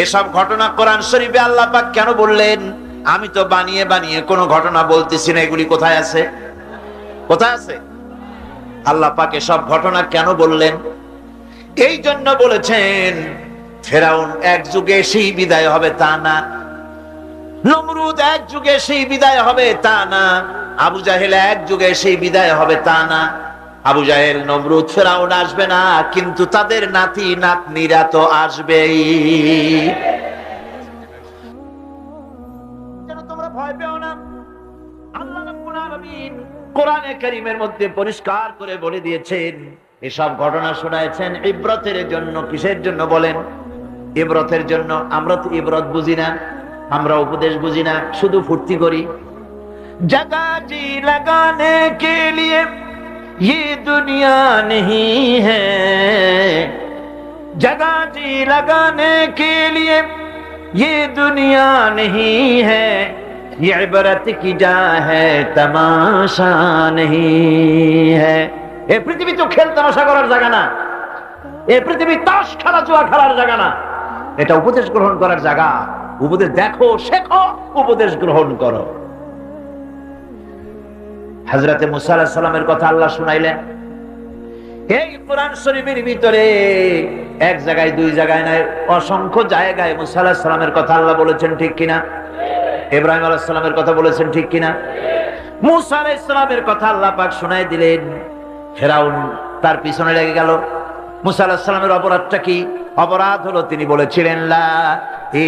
এসব ঘটনা কোরআন শরীফে আল্লাহ পাক কেন বললেন? আমি তো বানিয়ে বানিয়ে কোন ঘটনা বলতেছি না, এগুলি কোথায় আছে? আল্লাহ পাক এসব ঘটনা কেন বললেন? এই জন্য বলেছেন, ফেরাউন এক যুগে সেই বিদায় হবে তা না, নমরুদ এক যুগে সেই বিদায় হবে তা না, আবু জাহেল এক যুগে সেই বিদায় হবে তা না। আবু জাহেল, নমরুদ, ফেরাউন আসবে না, কিন্তু তাদের নাতি নাতনিরা তো আসবেই। তোমরা ভয় পেও না। আল্লাহ রাব্বুল আলামিন কোরআনে কারীমের মধ্যে পরিষ্কার করে বলে দিয়েছেন, এসব ঘটনা শোনায়েছেন ইবরতের জন্য। কিসের জন্য বলেন? ইবরতের জন্য। আমরা তো ইবরত বুঝি না, আমরা উপদেশ বুঝি না, শুধু ফুর্তি করি। জগা জি লাগানে কে লিয়ে ये दुनिया नहीं है, जगह जी लगाने के लिए ये दुनिया नहीं है, ये इबरत की जा है तमाशा नहीं है। ए पृथ्वी तो खेल तमाशा করার জায়গা না, এ পৃথিবী তাস খেলা জুয়া খেলার জায়গা না, এটা উপদেশ গ্রহণ করার জায়গা। উপদেশ দেখো, শেখো, উপদেশ গ্রহণ করো। হযরত মূসা আলাইহিস সালামের কথা আল্লাহ শুনাইলেন। এই কোরআন শরীফের ভিতরে এক জায়গায় দুই জায়গায় নয়, অসংখ্য জায়গায় মুসা আলাইহিস সালামের কথা আল্লাহ বলেছেন, ঠিক কিনা? ইব্রাহিম আলাইহিস সালামের কথা বলেছেন, ঠিক কিনা? মুসা আলাইহিস সালামের কথা আল্লাহ পাক শোনায় দিলেন। ফেরাউন তার পিছনে লেগে গেল। মুসা আলাইহিস সালামের অপরাধটা কি? অপরাধ হলো তিনি বলেছিলেন লা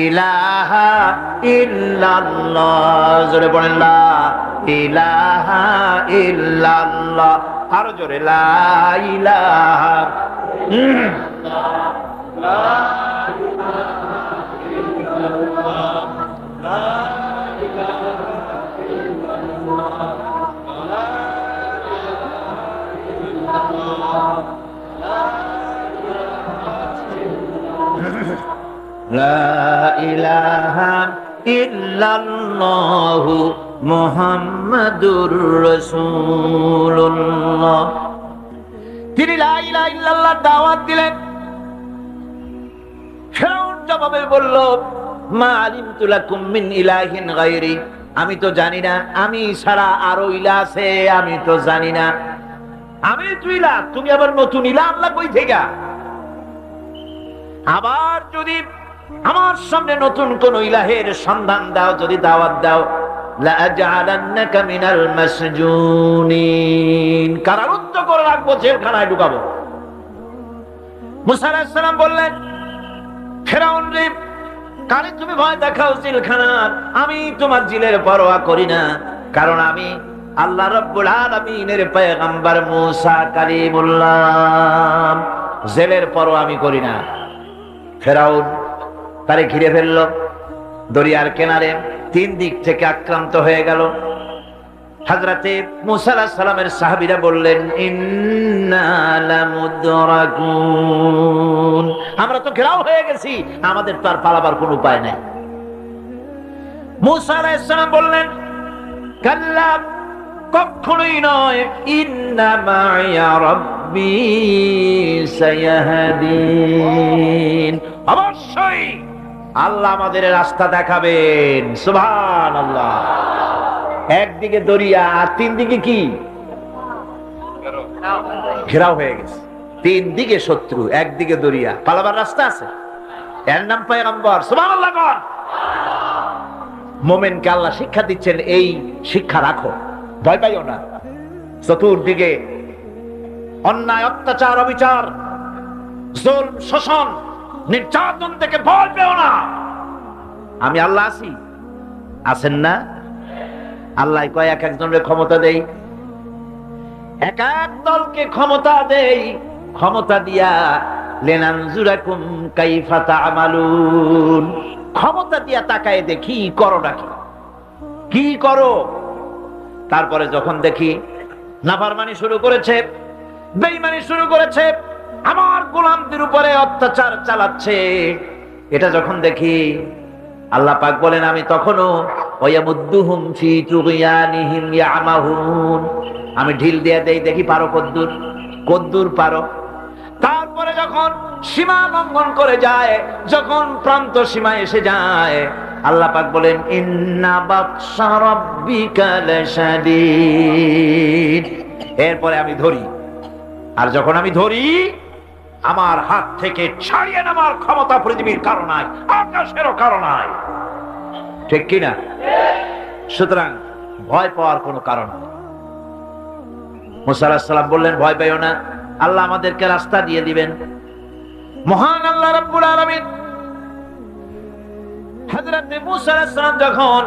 ইলাহা ইল্লাল্লাহ। জোরে বলেন লা ইলাহা ইল্লাল্লাহ। আরো জোরে লা ইলাহা লা ইলাহা ইল্লাল্লাহু মুহাম্মাদুর রাসূলুল্লাহ। তিনি লা ইলাহা ইল্লাল্লাহ দাওয়াত দিলেন। ফিরআউন জবাবে বলল, মা আলিমতু লাকুম মিন ইলাহিন গায়রি, আমি তো জানি না, আমি ছাড়া আরো ইলাহ আছে, আমি তো জানি না। আমি তো ইলাহ, তুমি আবার নতুন ইলাহ আল্লাহ কই থেকে? আবার যদি আমার সামনে নতুন কোন ইলাহের সন্ধান দাও, যদি দাওয়াত দাও, লা আজআলান্নাকা মিনাল মাসজুনিন, কারারুদ্ধ করে রাখবো, জেলখানায় ঢুকাবো। মুসা আলাইহিস সালাম বললেন, ফিরআউন রে, কারে তুমি ভয় দেখাও জেলখানার? আমি তোমার জিলের পরোয়া করি না, কারণ আমি আল্লাহ রাব্বুল আলামিনের পয়গম্বর মুসা কালিমুল্লাহ। জেলের পরোয়া আমি করি না। ফিরআউন তারে ঘিরে ফেলল। দরিয়ার কিনারে তিন দিক থেকে আক্রান্ত হয়ে গেল। হযরতে মুসা আলাইহিস সালামের সাহাবীরা বললেন, ইন্না লামুদরাকুন, আমরা তো ঘেরাও হয়ে গেছি, আমাদের তো আর পালাবার কোনো উপায় নাই। মুসা আলাইহিস সালাম বললেন, কাল্লা, কখনোই নয়, ইন্না মা'ইয়া রাব্বি সায়াহদিন, অবশ্যই আল্লাহ আমাদের রাস্তা দেখাবেন। সুবহানাল্লাহ। একদিকে দরিয়া আর তিন দিকে কি? ঘেরাও হয়ে গেছে। তিন দিকে শত্রু, একদিকে দরিয়া, পালাবার রাস্তা আছে? এর নাম পয়গম্বর। সুবহানাল্লাহ। মুমিনকে আল্লাহ শিক্ষা দিচ্ছেন, এই শিক্ষা রাখো, ভয় পাইও না। চতুর্দিকে অন্যায়, অত্যাচার, অবিচার, জুলম, শোষণ, নির্যাতন থেকে ভয় পেও না। আমি আল্লাহ আছি, আছেন না? আল্লাহ কয় এক একজনের ক্ষমতা দেই, এক এক দলকে ক্ষমতা দেই, ক্ষমতা দিয়া লিনানজুরাকুম কাইফা তা'মালুন, ক্ষমতা দিয়া তাকায় দেখি করো নাকি, কি করো। তারপরে যখন দেখি নাফরমানি শুরু করেছে, বেঈমানি শুরু করেছে, আমার গোলামদের উপরে অত্যাচার চালাচ্ছে, এটা যখন দেখি, আল্লাহ পাক বলেন, আমি তখনও ওয়ায়ামুদ্দুহুম ফি তুগয়ানিহিম ইয়ামাহুন, আমি ঢিল দিয়ে দেই, দেখি পারো কদ্দুর, কদ্দুর পারো। তারপরে যখন সীমা লঙ্ঘন করে যায়, যখন প্রান্ত সীমা এসে যায়, আল্লাহ পাক বলেন, ইন্না বাতশা রাব্বিকা লাশাদীদ, এরপরে আমি ধরি। আর যখন আমি ধরি, আমার হাত থেকে ছাড়িয়ে নেওয়ার ক্ষমতা পৃথিবীর কারো নাই, আকাশেরও কারো নাই, ঠিক কিনা? সুতরাং ভয় পাওয়ার কোনো কারণ নেই। মুসা আলাইহিস সালাম বললেন, ভয় পাইও না, আল্লাহ আমাদেরকে রাস্তা দিয়ে দিবেন। মহান আল্লাহ রাব্বুল আলামিন হযরত মুসা আলাইহিস সালাম যখন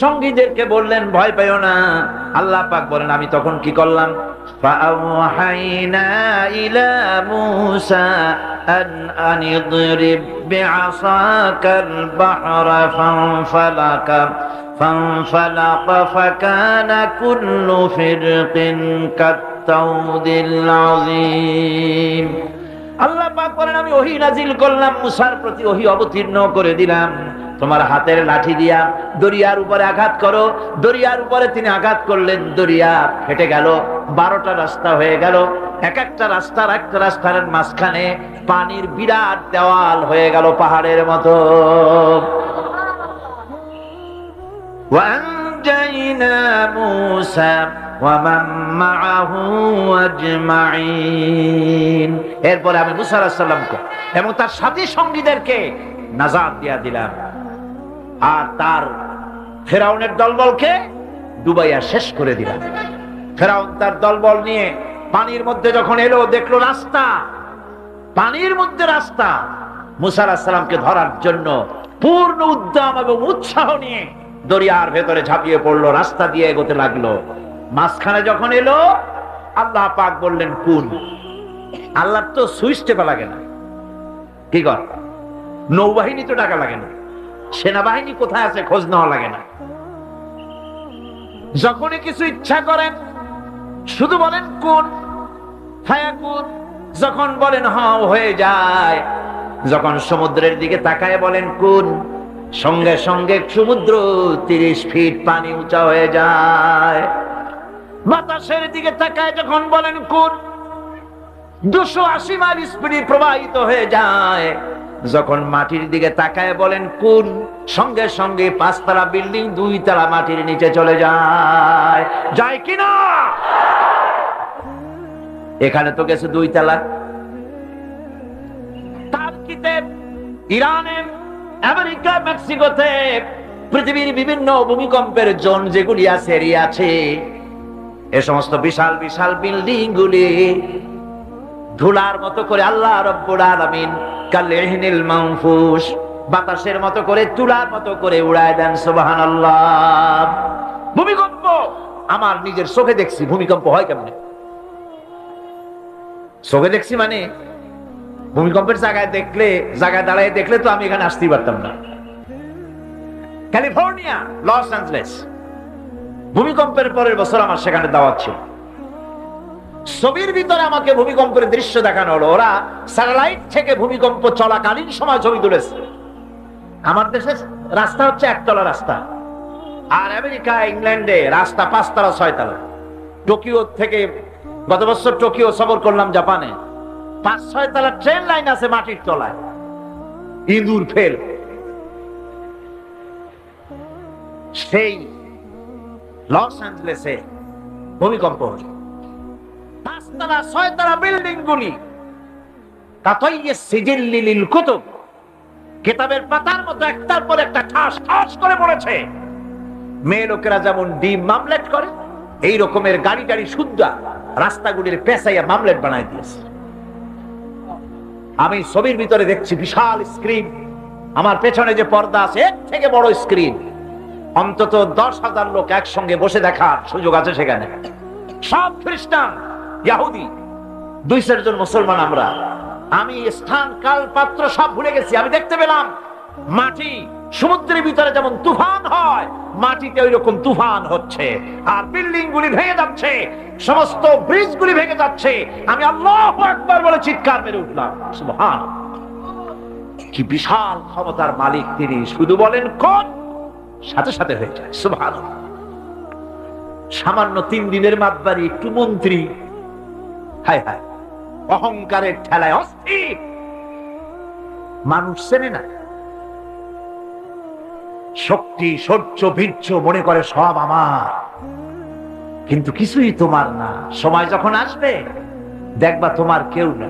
সঙ্গীদেরকে বললেন, ভয় পাইও না, আল্লাহ পাক বলেন, আমি তখন কি করলাম? ফাআওহাইনা ইলা মুসা আন আনিদরিব বিআসাকাল বাহরা ফানফালাকা ফাকানা কুল্লু ফিরকিন কাত্তাউদিল আযীম। আল্লাহ পাক বলেন, আমি ওহী নাজিল করলাম, মুসার প্রতি ওহী অবতীর্ণ করে দিলাম, তোমার হাতের লাঠি দিয়া দরিয়ার উপরে আঘাত করো। দরিয়ার উপরে তিনি আঘাত করলেন, দরিয়া ফেটে গেল, 12টা রাস্তা হয়ে গেল। এক একটা রাস্তার একটা রাস্তার মাঝখানে পানির বিরাট দেওয়াল হয়ে গেল, পাহাড়ের মতো। ওয়ানজাইনা মূসা ওয়া মান মাআহু আজমাইন। এরপরে আমি মুসা আলাইহিস সালামকে এবং তার সাথী সঙ্গীদেরকে নাজাত দিয়া দিলাম, আর তার ফেরাউনের দলবলকে ডুবাইয়া শেষ করে দিলাম। ফেরাউন তার দলবল নিয়ে পানির মধ্যে যখন এলো, দেখলো রাস্তা, পানির মধ্যে রাস্তা। মুসা আলাইহিস সালামকে ধরার জন্য পূর্ণ উদ্যম এবং উৎসাহ নিয়ে দরিয়ার ভেতরে ঝাঁপিয়ে পড়লো, রাস্তা দিয়ে এগোতে লাগলো। মাঝখানে যখন এলো, আল্লাহ পাক বললেন কুন। আল্লাহর তো সুইচ টেপা লাগে না, কি কর, নৌবাহিনী তো টাকা লাগে না, সেনাবাহিনী কোথায় আছে খোঁজ নেওয়া লাগে না। যখনই কিছু ইচ্ছা করেন শুধু বলেন কুন ফায়াকুন, যখন বলেন হ্যাঁ হয়ে যায়। যখন সমুদ্রের দিকে তাকায় বলেন কুন, সঙ্গে সঙ্গে সমুদ্র 30 ফিট পানি উঁচা হয়ে যায়। বাতাসের দিকে তাকায় যখন বলেন কুন, 280 মাইল স্পিডে প্রবাহিত হয়ে যায়। যখন মাটির দিকে তাকায় বলেন কুন, সঙ্গে সঙ্গে 5 তলা বিল্ডিং 2 তলা মাটির নিচে চলে যায়। যায় কিনা? এখানে তো গেছে 2 তলা। টার্কিতে, ইরানে, আমেরিকা, মেক্সিকোতে, পৃথিবীর বিভিন্ন ভূমিকম্পের জোন যেগুলি আছে, এরিয়া আছে, এ সমস্ত বিশাল বিশাল বিল্ডিং গুলি ধুলার মতো করে আল্লাহ রাব্বুল আলামিন কালইহনিল মানফুস, বাতাসের মতো করে, তুলার মতো করে উড়ায় দেন। সুবহানাল্লাহ। ভূমিকম্প আমার নিজের চোখে দেখছি। ভূমিকম্প হয় কেমনে? চোখে দেখছি মানে ভূমিকম্পের জায়গায় দেখলে, জায়গায় দাঁড়ায় দেখলে তো আমি এখানে আসতেই পারতাম না। ক্যালিফোর্নিয়া, লস অ্যাঞ্জেলেস, ভূমিকম্পের পরের বছর আমার সেখানে দাওয়াত ছিল। ছবির ভিতরে আমাকে ভূমিকম্পের দৃশ্য দেখানো হলো। ওরা স্যাটেলাইট থেকে ভূমিকম্প চলাকালীন সময় ছবি তুলেছে। আমার দেশের রাস্তা হচ্ছে 1 তলা রাস্তা, আর আমেরিকা, ইংল্যান্ডে রাস্তা 5 তলা 6 তলা। টোকিও থেকে, গত বছর টোকিও সফর করলাম, জাপানে 5-6 তলা ট্রেন লাইন আছে মাটির তলায়, ইঁদুর ফেল। সেই লস অ্যাঞ্জেলেসে ভূমিকম্প হল। 5 তলা 6 তলা বিল্ডিং গুলি সিজিল্লিল কুতুব, কিতাবের পাতার মতো একটার পর একটা ঠাস ঠাস করে পড়েছে। মেয়ে লোকেরা যেমন ডিম মামলেট করে, এই রকমের গাড়ি গাড়ি শুদ্ধা রাস্তাগুলির পেঁচাইয়া মামলেট বানাই দিয়েছে। আমি ছবির ভিতরে দেখছি বিশাল স্ক্রিন, আমার পেছনে যে পর্দা আছে এর থেকে বড় স্ক্রিন, অন্তত 10,000 লোক একসঙ্গে বসে দেখার সুযোগ আছে সেখানে। সব খ্রিস্টান, ইহুদি, 200 জন মুসলমান। আমি স্থান কাল পাত্র সব ভুলে গেছি। আমি দেখতে পেলাম মাটি সমুদ্রের ভিতরে যেমন তুফান হয়, মাটিতে ওই রকম তুফান হচ্ছে, আর বিল্ডিং গুলি ভেঙে যাচ্ছে, সমস্ত ব্রিজ গুলি ভেঙে যাচ্ছে। আমি আল্লাহু আকবার বলে চিৎকার মেরে উঠলাম। সুবহান, কি বিশাল ক্ষমতার মালিক তিনি! শুধু বলেন কোন, সাথে সাথে হয়ে যায়। সুবহান। সামান্য 3 দিনের মাতবাড়ি, একটু মন্ত্রী, হায় হায়, অহংকারের ঠেলায় অস্থির। মানুষ চেনে না, শক্তি, সহ্য, বীর্য মনে করে সব আমার, কিন্তু কিছুই তোমার না। সময় যখন আসবে দেখবা তোমার কেউ না।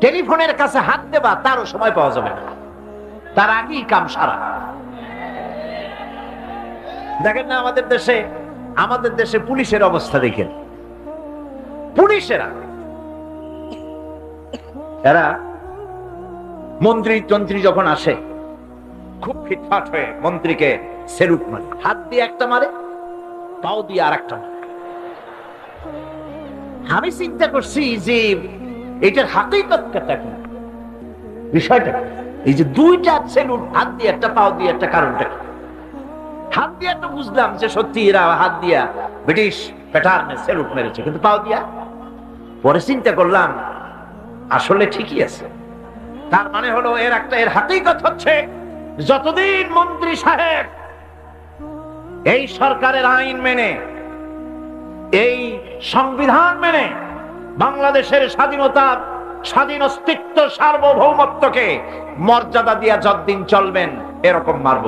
টেলিফোনের কাছে হাত দেবা, তারও সময় পাওয়া যাবে না, তার আগেই কাম সারা। দেখেন না আমাদের দেশে পুলিশের অবস্থা দেখেন। পুলিশেরা, এরা মন্ত্রী তন্ত্রী যখন আসে খুব ফিটফাট হয়ে মন্ত্রীকে সেলুট মারে, হাত দিয়ে একটা মারে, পাও দিয়ে আর একটা মারে। আমি চিন্তা করছি যে এটার হাকিকতটা কি, বিষয়টা এই যে 2টা সেলুট, হাত দিয়ে একটা পাও দিয়ে একটা, কারণটা কি? হাত দিয়ে তো বুঝলাম যে সত্যি এরা হাত দিয়া ব্রিটিশ প্যাটার্নে সেলুট মেরেছে, কিন্তু পাও দিয়া, পরে চিন্তা করলাম আসলে ঠিকই আছে। তার মানে হলো এর হাকিকত হচ্ছে, যতদিন মন্ত্রী সাহেব এই সরকারের আইন মেনে, এই সংবিধান মেনে বাংলাদেশের স্বাধীনতা, স্বাধীন অস্তিত্ব, সার্বভৌমত্বকে মর্যাদা দিয়া যতদিন চলবেন এরকম মারব।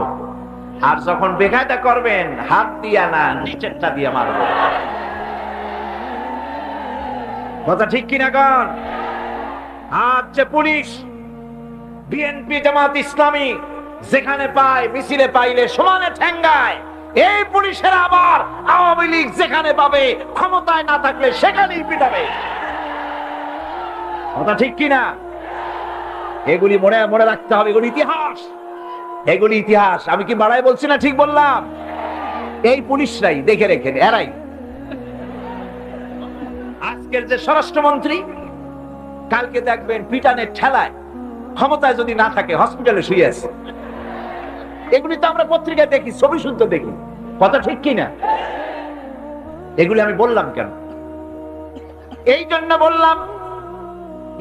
আর যখন বেকায়দা করবেন, হাত দিয়া না, নিচেরটা দিয়ে মারব। কথা ঠিক কিনা কন? আজ যে পুলিশ, বিএনপি, জামাত ইসলামী যেখানে পায় মিছিলে পাইলে সমানে ঠেঙ্গায়, এই পুলিশের আবার আওয়ামী লীগ যেখানে পাবে ক্ষমতায় না থাকলে সেখানেই পিটাবে। কথা ঠিক কিনা? এগুলি মনে মনে রাখতে হবে, এগুলি ইতিহাস, এগুলি ইতিহাস। আমি কি বাড়াই বলছি না ঠিক বললাম? এই পুলিশরাই দেখে রেখেন, এরাই আজকের যে স্বরাষ্ট্রমন্ত্রী, কালকে দেখবেন পিটানের ঠেলায় ক্ষমতায় যদি না থাকে হসপিটালে শুয়ে আছে। এগুলি তো আমরা পত্রিকায় দেখি, ছবি শুনতে দেখি। কথা ঠিক কিনা? এগুলি আমি বললাম কেন? এই জন্য বললাম,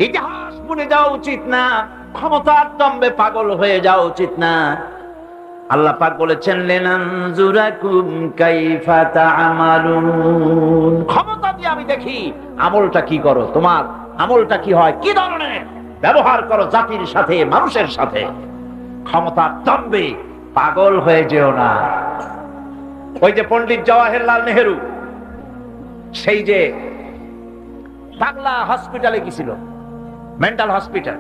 ইতিহাস ভুলে যাওয়া উচিত না, ক্ষমতার দম্ভে পাগল হয়ে যাওয়া উচিত না। আল্লাহ পাক বলেছেন, লিনানজুরাকুম কাইফা তা'মালুন, ক্ষমতা দিয়ে আমি দেখি আমলটা কি করো, তোমার আমলটা কি হয়, কি ধরনের ব্যবহার করো জাতির সাথে, মানুষের সাথে। ক্ষমতার দম্ভে পাগল হয়ে যেও না। ওই যে পণ্ডিত জওয়াহরলাল নেহেরু, সেই যে পাগলা হসপিটালে গেছিল, মেন্টাল হসপিটাল,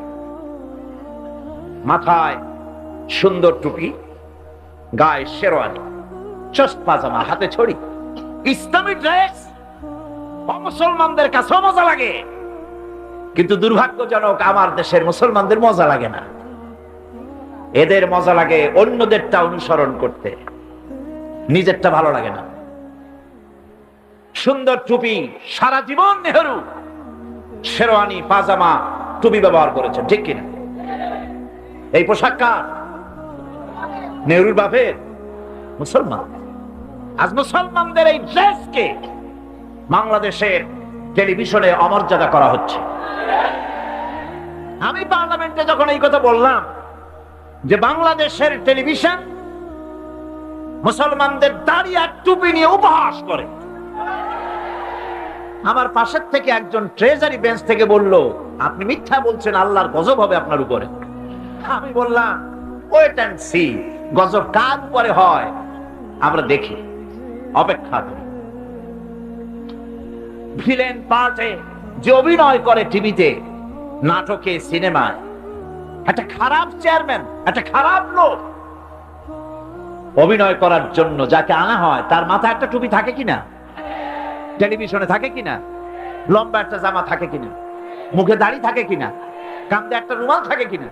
মাথায় সুন্দর টুপি, গায়ে শেরওয়ানি, চোস্ত পাজামা, হাতে ছড়ি, ইসলামী ড্রেস। মুসলমানদের কাছে মজা লাগে, কিন্তু দুর্ভাগ্যজনক আমার দেশের মুসলমানদের মজা লাগে না। এদের মজা লাগে অন্যদেরটা অনুসরণ করতে, নিজেরটা ভালো লাগে না। সুন্দর টুপি, সারা জীবন নেহেরু শেরওয়ানি, পাজামা, টুপি ব্যবহার করেছেন, ঠিক কিনা? এই পোশাক কার? নেহরুর বাপের। মুসলমান। আজ মুসলমানদের এই ড্রেসকে বাংলাদেশের টেলিভিশনে অমর্যাদা করা হচ্ছে। আমি পার্লামেন্টে যখন এই কথা বললাম যে বাংলাদেশের টেলিভিশন মুসলমানদের দাড়ি আর টুপি নিয়ে উপহাস করে, আমার পাশের থেকে একজন ট্রেজারি বেঞ্চ থেকে বলল, আপনি মিথ্যা বলছেন, আল্লাহর গজব হবে আপনার উপরে। আমি বললাম, ওয়েট এন্ড সি, গজব কার উপরে হয় আমরা দেখি, অপেক্ষা করি। ভিলেন পার্টে যে অভিনয় করে টিভিতে, নাটকে, সিনেমায়, একটা খারাপ চেয়ারম্যান, একটা খারাপ লোক অভিনয় করার জন্য যাকে আনা হয় তার মাথায় একটা টুপি থাকে কিনা, টেলিভিশনে থাকে কিনা, লম্বা একটা জামা থাকে কিনা, মুখে দাড়ি থাকে কিনা, কাঁধে একটা রুমাল থাকে কিনা।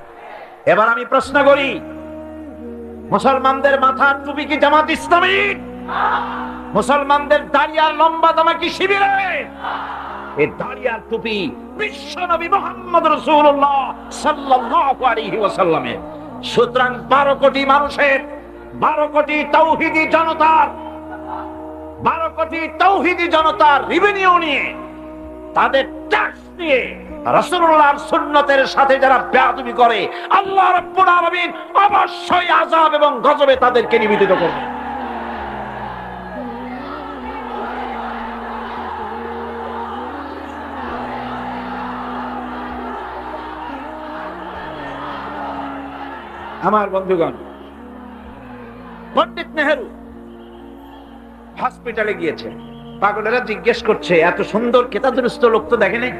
এবার আমি প্রশ্ন করি, মুসলমানদের মাথার টুপি কি জামাত ইসলামী? মুসলমানদের দাড়ি আর লম্বা জামা কি শিবিরে? এই দাড়ি আর টুপি বিশ্বনবী মুহাম্মদ রাসূলুল্লাহ সাল্লাল্লাহু আলাইহি ওয়াসাল্লামের। সুতরাং 12 কোটি মানুষের, 12 কোটি তাওহীদি জনতার, 12 কোটি তাওহীদি জনতার রেভিনিউ নিয়ে, তাদের ট্যাক্স নিয়ে রাসূলুল্লাহর সুন্নতের সাথে যারা বেয়াদবি করে, আল্লাহ রাব্বুল আলামিন অবশ্যই আযাব এবং গজবে তাদেরকে নিবেদিত করবে। আমার বন্ধুগণ, পণ্ডিত নেহেরু হসপিটালে গিয়েছে, পাগলেরা জিজ্ঞেস করছে, এত সুন্দর কেতাদুরস্ত লোক তো দেখে নাই,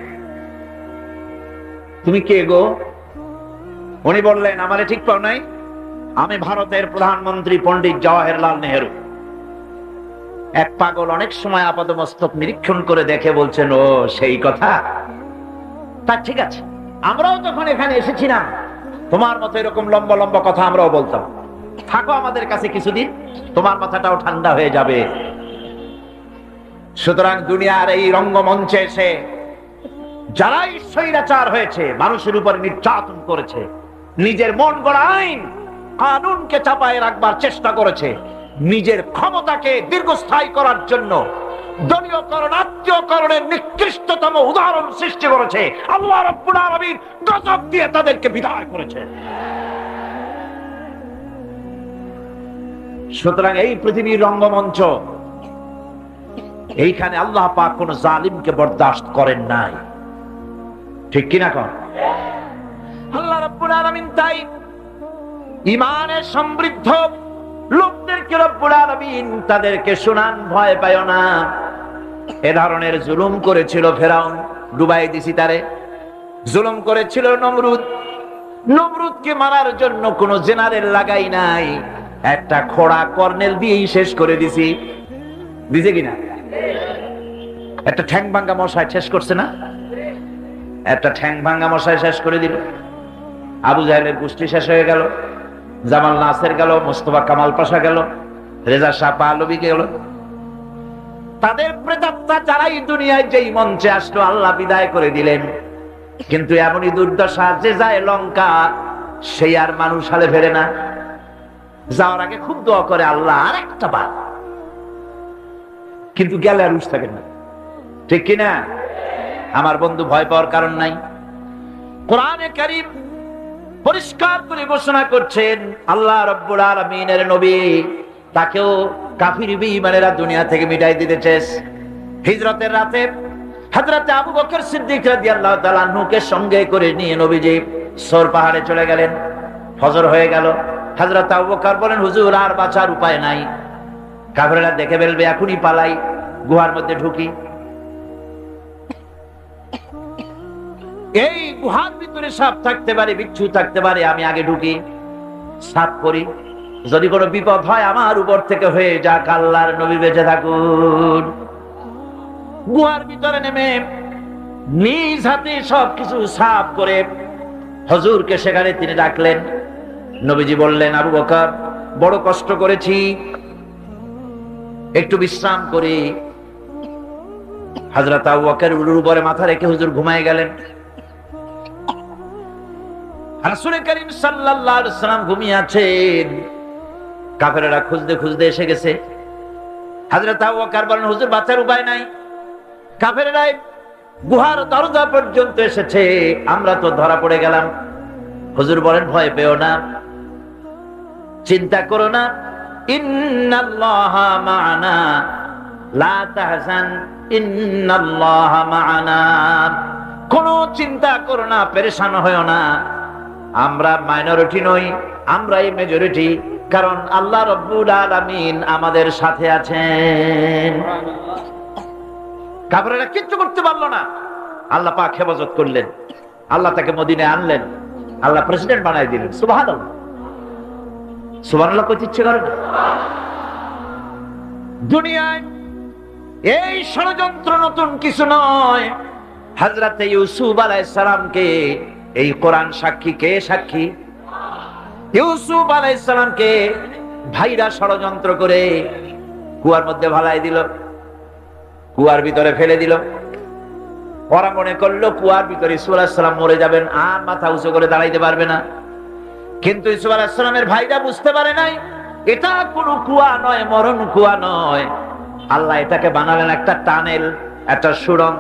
তুমি কে গো? উনি বললেন, আমারে ঠিক পাও নাই, আমি ভারতের প্রধানমন্ত্রী পণ্ডিত জওয়াহরলাল নেহেরু। এক পাগল অনেক সময় আপাদমস্তক নিরীক্ষণ করে দেখে বলছেন, ও সেই কথা, তা ঠিক আছে, আমরাও যখন এখানে এসেছিলাম তোমার মতো এরকম লম্বা লম্বা কথা আমরাও বলতাম, থাকো আমাদের কাছে কিছুদিন, তোমার মাথাটাও ঠান্ডা হয়ে যাবে। সুতরাং দুনিয়ার এই রঙ্গমঞ্চে এসে যারাই স্বৈরাচার হয়েছে, মানুষের উপর নির্যাতন করেছে, নিজের মন গড়া আইন কানুনকে চাপায় রাখবার চেষ্টা করেছে, নিজের ক্ষমতাকে দীর্ঘস্থায়ী করার জন্য দলীয়করণ, আত্মীয়করণের নিকৃষ্টতম উদাহরণ সৃষ্টি করেছে, আল্লাহ রাব্বুল আলামিন গজব দিয়ে তাদেরকে বিদায় করেছে। সুতরাং এই পৃথিবীর রঙ্গমঞ্চ, এইখানে আল্লাহ পাক কোন জালিমকে বরদাস্ত করেন নাই, ঠিক কিনা কর? আল্লাহ রাব্বুল আলামিন তাই ঈমানে সমৃদ্ধ লোকদেরকে রব্বুল আলামিন তাদেরকে শুনান, ভয় পায় না, এ ধরনের জুলুম করেছিল ফেরাউন, ডুবাই দিছি তারে। জুলুম করেছিল নমরুদ, নমরুদকে মারার জন্য কোন জেনারেল লাগাই নাই, একটা খোড়া কর্নেল দিয়েই শেষ করে দিছি। দিছে কিনা? একটা ঠ্যাং ভাঙ্গা মশায় শেষ করছে না? একটা ঠ্যাং ভাঙ্গা মশায় শেষ করে দিল। আবু জাহেলের গোষ্ঠী শেষ হয়ে গেল, জামাল নাসের গেল, মোস্তফা কামাল পাশা গেল, রেজা শাহ পাহলভী গেল। তাদের প্রেতাত্মা যারাই দুনিয়ায় যেই মঞ্চে আসলো আল্লাহ বিদায় করে দিলেন। কিন্তু এমনই দুর্দশা, যে যায় লঙ্কা সেই আর মানুষ হালে ফেরে না। যাওয়ার আগে খুব দোয়া করে, আল্লাহ আর একটা বার, কিন্তু গেলে আর উঠ থাকে না। ঠিক কিনা? আমার বন্ধু, ভয় পাওয়ার কারণ নাই। কোরআনে কারীম পরিষ্কার করে ঘোষণা করছেন, আল্লাহ রাব্বুল আলামিনের নবী তাকেও কাফির বেঈমানেরা দুনিয়া থেকে মিটাই দিতে চেয়েছে। হিজরতের রাতে হযরত আবু বকর সিদ্দিক রাদিয়াল্লাহু তাআলা আনহুকে সঙ্গে করে নিয়ে নবীজি সর পাহাড়ে চলে গেলেন। ফজর হয়ে গেল। হযরত আবু বকর বলেন, হুজুর আর বাঁচার উপায় নাই, কাফেররা দেখে ফেলবে, এখনই পালাই, গুহার মধ্যে ঢুকি। এই গুহার ভিতরে সাপ থাকতে পারে, বিচ্ছু থাকতে পারে, আমি আগে ঢুকি, সাপ করি, যদি কোনো বিপদ হয় আমার উপর থেকে হয়ে যাক, আল্লাহর নবী বেঁচে থাকুন। গুহার ভিতরে নেমে নিজ হাতে সবকিছু সাফ করে হুজুরকে সেখানে তিনি ডাকলেন। নবীজি বললেন, আবু বকর বড় কষ্ট করেছি, একটু বিশ্রাম করি। হযরত আবু বকর উলুর উপরে মাথা রেখে হুজুর ঘুমায় গেলেন। রাসূল করিম সাল্লাল্লাহু আলাইহি ওয়াসাল্লাম ঘুমিয়ে আছেন। কাফেররা খুঁজতে খুঁজতে এসে গেছে। হযরত আবু বকর বলেন, হুজুর বাঁচার উপায় নাই, কাফেররা গুহার দরজা পর্যন্ত এসেছে, আমরা তো ধরা পড়ে গেলাম। হুজুর বলেন, ভয় পেও না, চিন্তা করো না, ইন্নাল্লাহা মা'ানা, লা তাহজান, ইন্নাল্লাহা মা'ানা। কোনো চিন্তা করো না, পেরেশান হয়ো না, আমরা মাইনরিটি নই, আমরাই মেজরিটি, কারণ আল্লাহ রাব্বুল আলামিন আমাদের সাথে আছেন। কাফেররা কিচ্ছু করতে পারলো না, আল্লাহ পাক হেফাজত করলেন, আল্লাহ তাকে মদিনায় আনলেন, আল্লাহ প্রেসিডেন্ট বানাই দিলেন। সুবহানাল্লাহ, সুবহানাল্লাহ কইতে ইচ্ছে করে না? দুনিয়ায় এই ষড়যন্ত্র নতুন কিছু নয়। হযরত ইউসুফ আলাইহিস সালামকে এই কোরআন সাক্ষী, কে সাক্ষী? ইউসুফ আলাইহিস সালামকে ভাইরা ষড়যন্ত্র করে কুয়ার মধ্যে ভালাই দিল, কুয়ার ভিতরে ফেলে দিল। ওরা মনে করলো কুয়ার ভিতরে ইউসুফ আলাইহিস সালাম মরে যাবেন, আর মাথা উঁচু করে দাঁড়াইতে পারবে না। কিন্তু ইউসুফ আলাইহিস সালামের ভাইরা বুঝতে পারে নাই এটা কোনো কুয়া নয়, মরণ কুয়া নয়। আল্লাহ এটাকে বানালেন একটা টানেল, একটা সুড়ঙ্গ,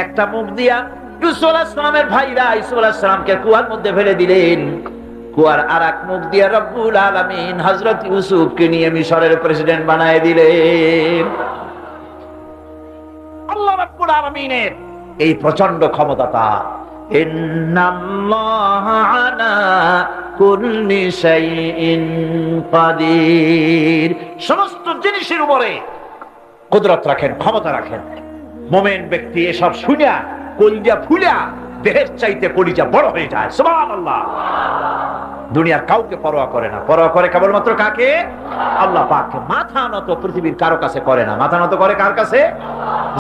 একটা মুখ দিয়া ইউসুফ আলাইহিস সালামের ভাইরা ইউসুফ আলাইহিস সালামকে কুয়ার মধ্যে ফেলে দিলেন। কুয়ার আরেক মুখ দিয়া রব্বুল আলামিন হযরত ইউসুফকে নিয়ে মিশরের প্রেসিডেন্ট বানায় দিলেন। আল্লাহ রাব্বুল আলামিনের এই প্রচন্ড ক্ষমতা তার। ইন্নাল্লাহা আলা কুল্লি শাইইন কাদির, সমস্ত জিনিসের উপরে কুদরত রাখেন, ক্ষমতা রাখেন। মুমিন ব্যক্তি এসব শুনিয়া কলিজা ফুলিয়া দেহের চাইতে কলিজা বড় হয়ে যায়। সুবহানাল্লাহ। দুনিয়ার কাউকে পরোয়া করে না, পরোয়া করে কেবলমাত্র কাকে? আল্লাহ পাককে। মাথা নত পৃথিবীর কারো কাছে করে না, মাথা নত করে কার কাছে?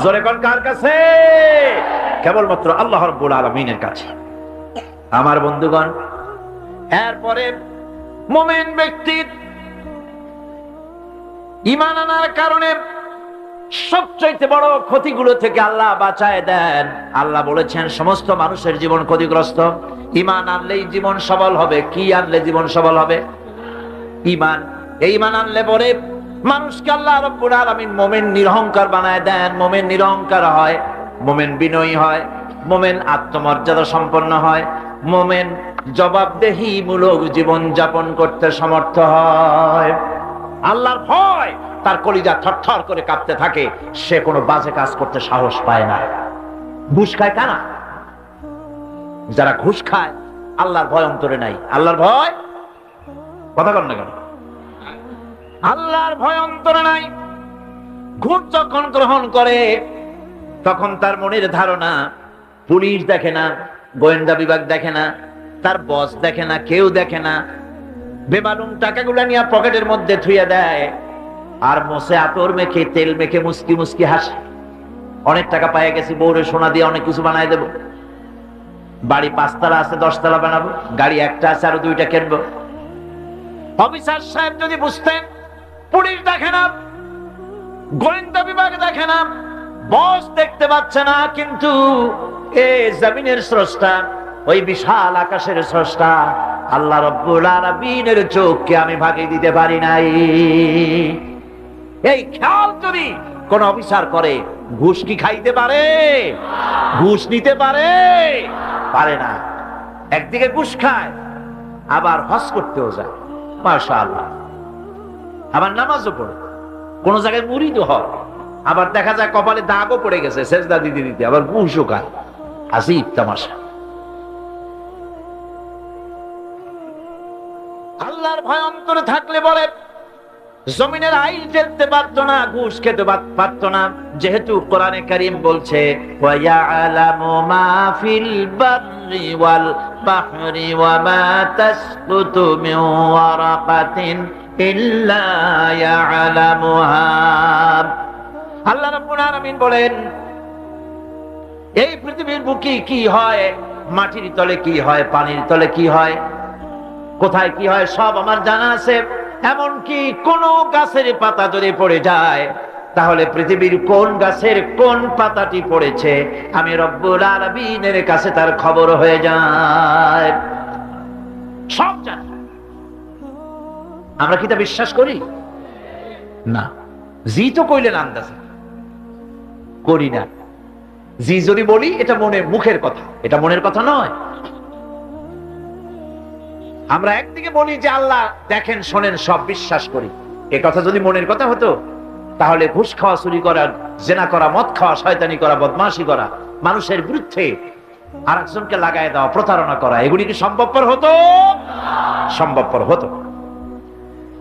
জোরে কোন কার কাছে? কেবলমাত্র আল্লাহ রাব্বুল আলামিনের কাছে। আমার বন্ধুগণ, এরপরে মুমিন ব্যক্তির ঈমান আনার কারণে সবচাইতে বড় ক্ষতিগুলো থেকে আল্লাহ বাঁচায় দেন। আল্লাহ বলেছেন সমস্ত মানুষের জীবন ক্ষতিগ্রস্ত, ঈমান আনলেই জীবন সবল হবে। কি আনলে জীবন সবল হবে? ঈমান। এই ঈমান আনলে পরে মানুষকে আল্লাহ রাব্বুল আলামিন মুমিন নিরহংকার বানায় দেন। মুমিন নিরহংকার হয়, মুমিন বিনয়ী হয়, মুমিন আত্মমর্যাদা সম্পন্ন হয়, মুমিন জবাবদেহি মূলক জীবন যাপন করতে সমর্থ হয়। আল্লাহর ভয় তার কলিজা থরথর করে কাঁপতে থাকে, সে কোনো বাজে কাজ করতে সাহস পায় না। ঘুষ খায় কারা? যারা ঘুষ খায়, আল্লাহর ভয় অন্তরে নাই। আল্লাহর ভয়, কথা বল না কেন? আল্লাহর ভয় অন্তরে নাই। ঘুষ যখন গ্রহণ করে তখন তার মনের ধারণা পুলিশ দেখে না, গোয়েন্দা বিভাগ দেখে না, তার বস দেখে না, কেউ দেখে না। বেমালুম টাকাগুলা নিয়ে পকেটের মধ্যে থুইয়া দেয় আর মোছে আতর মেখে তেল মেখে মুস্কি মুস্কি হাসে। অনেক টাকা পাইয়া গেছি, বউরে সোনা দিয়ে অনেক কিছু বানায় দেব, বাড়ি 5 তলা আছে 10 তলা বানাবো, গাড়ি একটা আছে আরো 2টা কিনবো। অফিসার সাহেব যদি বুঝতেন পুলিশ দেখে না, গোয়েন্দা বিভাগ দেখে না, বস দেখতে পাচ্ছে না, কিন্তু এই জমিনের স্রষ্টা, ওই বিশাল আকাশের স্রষ্টা আল্লাহ রাব্বুল আলামিনের চোখকে আমি ভাগিয়ে দিতে পারি নাই। এই খেয়াল যদি কোন অফিসার করে, ঘুষ কি খাইতে পারে? ঘুষ নিতে পারে? পারে না। একদিকে ঘুষ খায়, আবার হজ করতেও যায়, মাশাআল্লাহ, আবার নামাজও পড়ে, কোন জায়গায় মুরিদও হয়, আবার দেখা যায় কপালে দাগও পড়ে গেছে সেজদা দিতে দিতে, আবার ঘুষও খায়। আজীব তামাশা। আল্লাহর ভয় অন্তরে থাকলে বলে জমিনের আইল ফেলতে পারতো না, ঘুষ খেতে পারতো না, যেহেতু কোরআনে কারীম বলছে ওয়ায়ালামু মা ফিল বাররি ওয়াল বাহরি ওয়া মা তাসকুতু মিন ওয়ারাকাতিন ইল্লা ইয়ালামুহা। আল্লাহ রাব্বুল আলামিন বলেন এই পৃথিবীর বুকে কি হয়, মাটির তলে কি হয়, পানির তলে কি হয়, কোথায় কি হয় সব আমার জানা আছে। এমনকি কোন গাছের পাতা যদি পড়ে যায় তাহলে পৃথিবীর কোন গাছের কোন পাতাটি পড়েছে আমি রব্বুল আলামিনের কাছে তার খবর হয়ে যায়, সব জানি। আমরা কি তা বিশ্বাস করি? না। জি তো কইলেন আন্দাজে, করি না। জি যদি বলি এটা মুখের কথা, এটা মনের কথা নয়। আমরা একদিকে বলি যে আল্লাহ দেখেন শোনেন সব বিশ্বাস করি, এ কথা যদি মনের কথা হতো তাহলে ঘুষ খাওয়া, চুরি করা, জেনা করা, মদ খাওয়া, শয়তানি করা, বদমাশি করা, মানুষের বিরুদ্ধে আরেকজনকে লাগায় দেওয়া, প্রতারণা করা, এগুলি কি সম্ভবপর হতো? সম্ভবপর হতো।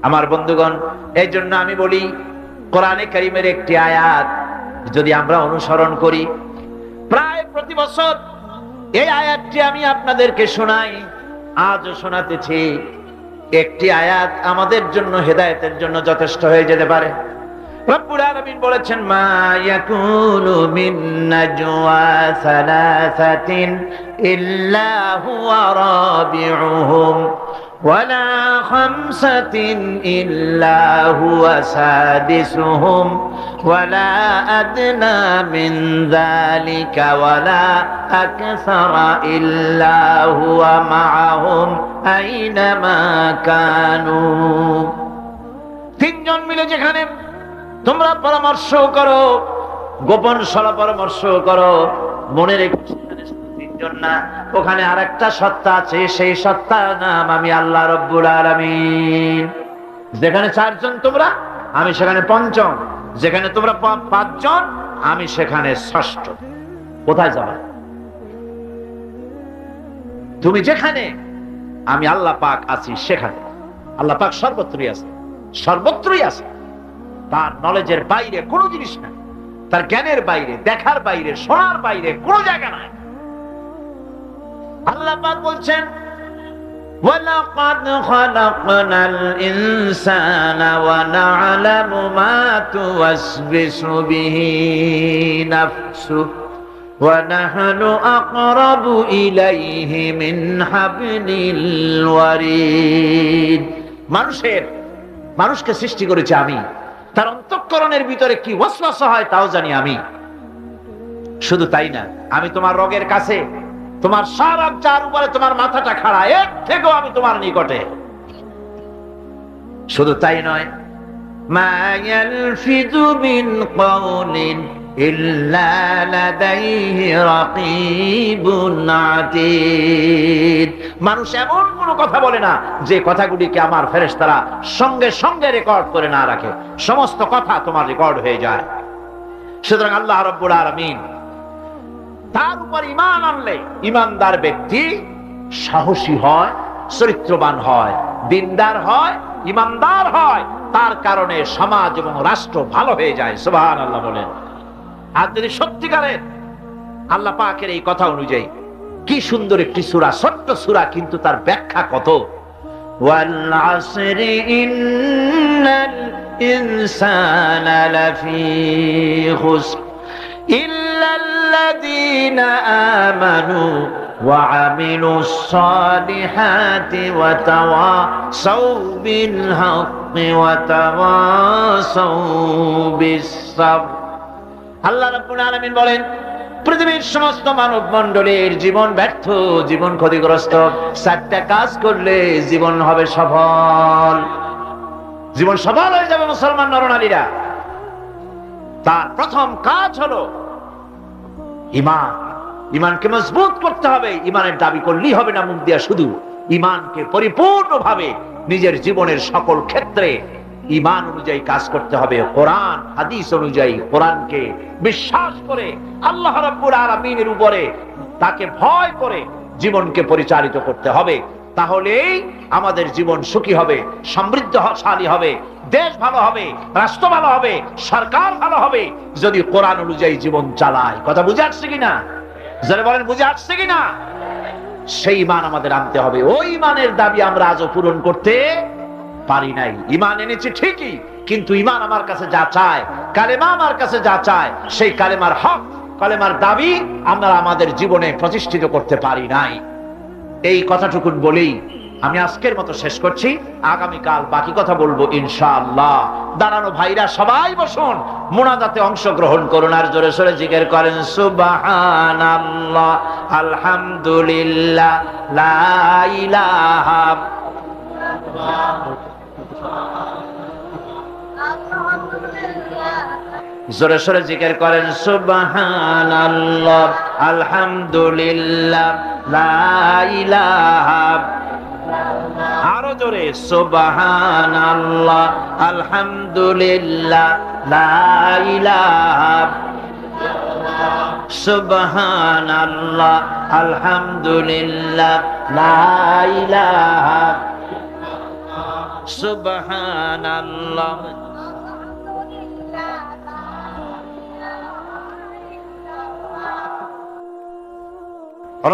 আমার বন্ধুগণ, এই জন্য আমি বলি কোরআনে কারীমের একটি আয়াত যদি আমরা অনুসরণ করি, প্রায় প্রতি বছর এই আয়াতটি আমি আপনাদেরকে শোনাই, আজও শোনাতেছি। একটি আয়াত আমাদের জন্য হেদায়েতের জন্য যথেষ্ট হয়ে যেতে পারে। রব্বুল আলামিন বলেছেন মা ইয়াকুলু মিন নাজওয়া সালাসাতিন ইল্লা হুয়া রাবিউহুম ওয়ালা খামসাতিন ইল্লা হুয়া সাদিসুহুম ওয়ালা আদনা মিন যালিকা ওয়ালা আকসারা ইল্লা হুয়া মাআহুম আইনামা কানু। তিনজন মিলে যেখানে তোমরা পরামর্শ করো, গোপন সলা পরামর্শ করো, মনে রেখো তিনজন না, ওখানে আরেকটা সত্তা আছে, সেই সত্তার নাম আমি আল্লাহ রব্বুল আলামিন। যেখানে 4 জন তোমরা, আমি সেখানে 5জন, যেখানে তোমরা 5 জন, আমি সেখানে 6ষ্ঠ। কোথায় যাবে? তুমি যেখানে, আমি আল্লাহ পাক আছি সেখানে। আল্লাহ পাক সর্বত্রই আছে, সর্বত্রই আছে। তার নলেজের বাইরে কোনো জিনিস নাই, তার জ্ঞানের বাইরে, দেখার বাইরে, শোনার বাইরে কোনো জায়গা নাই। আল্লাহ পাক বলছেন ওয়ালাকাদ খালাকনাল ইনসানা ওয়া না'লামু মা তুওয়াসবিসু বিহি নাফসুহু ওয়া নাহনু আকরাবু ইলাইহি মিন হাবলিল ওয়ারিদ। মানুষকে সৃষ্টি করেছে আমি, তার অন্তঃকরণের ভিতরে কি ওয়াসওয়াসা হয় তাও জানি আমি। শুধু তাই না, আমি তোমার রগের কাছে, তোমার সারা যার উপরে তোমার মাথাটা খাড়া, এর থেকেও আমি তোমার নিকটে। শুধু তাই নয়, মা ইয়ালফিযু মিন কাওলিন ইল্লা লাদাইহি রাকীবুন আতীদ। মানুষ এমন কোন কথা বলে না যে কথাগুলিকে আমার ফেরেশতারা সঙ্গে সঙ্গে রেকর্ড করে না রাখে, সমস্ত কথা তোমার রেকর্ড হয়ে যায়। সুতরাং আল্লাহ রাব্বুল আলামিন, তার উপর ঈমান আনলে ঈমানদার ব্যক্তি সাহসী হয়, চরিত্রবান হয়, দিনদার হয়, ঈমানদার হয়, তার কারণে সমাজ এবং রাষ্ট্র ভালো হয়ে যায়। সুবহানাল্লাহ বলেন। আর যদি সত্যিকারের আল্লাহ পাকের এই কথা অনুযায়ী, কি সুন্দর একটি সূরা, ছোট্ট সূরা, কিন্তু তার ব্যাখ্যা কত। ওয়াল আসরি ইন্নাল ইনসানা লাফি খুসর ইল্লাল্লাযীনা আমানু ওয়া আমিলুস সালিহাতি ওয়া তাওয়াসাউ বিল হাক্কি ওয়া তাওয়াসাউ বিস সাবর। আল্লাহ রাব্বুল আলামিন বলেন, পৃথিবীর সমস্ত মানব মণ্ডলীর জীবন ব্যর্থ, জীবন ক্ষতিগ্রস্ত। 4টা কাজ করলে জীবন হবে সফল, জীবন সফল হয়ে যাবে মুসলমান নরনারীরা। তার প্রথম কাজ হলো ঈমান। ঈমানকে মজবুত করতে হবে। ঈমানের দাবি করলেই হবে না মুখ দিয়া শুধু, ঈমানকে পরিপূর্ণভাবে নিজের জীবনের সকল ক্ষেত্রে ঈমান অনুযায়ী কাজ করতে হবে। কোরআন হাদিস অনুযায়ী, কোরআনকে বিশ্বাস করে, আল্লাহ রাব্বুল আলামিনের উপরে তাকে ভয় করে জীবনকে পরিচালিত করতে হবে। তাহলেই আমাদের জীবন সুখী হবে, সমৃদ্ধশালী হবে, দেশ ভালো হবে, রাষ্ট্র ভালো হবে, সরকার ভালো হবে, যদি কোরআন অনুযায়ী জীবন চালায়। কথা বুঝে আসছে কিনা? যারা বলেন বুঝে আসছে কিনা? সেই ঈমান আমাদের আনতে হবে। ওই ঈমানের দাবি আমরা আজও পূরণ করতে পারি নাই। ঈমান এনেছি ঠিকই, কিন্তু ঈমান আমার কাছে যা চায়, কালেমা আমার কাছে যা চায়, সেই কালেমার হক, কালেমার দাবি আমরা আমাদের জীবনে প্রতিষ্ঠিত করতে পারি নাই। এই কথাটুকু বলেই আমি আজকের মতো শেষ করছি। আগামীকাল বাকি কথা বলবো ইনশাআল্লাহ। দাঁড়ানো ভাইরা সবাই বসুন, মুনাজাতে অংশগ্রহণ করুন, আর জোরে সোরে জিকির করেন সুবহানাল্লাহ, আলহামদুলিল্লাহ, লা ইলাহা। জোরে সোরে জিকির করেন সুবহানাল্লাহ, আলহামদুলিল্লাহ, লা ইলাহা। আরো জোরে সুবহানাল্লাহ, আলহামদুলিল্লাহ, লা ইলাহা। সুবহানাল্লাহ, আলহামদুলিল্লাহ, লা ইলাহা। সুবহানাল্লাহ।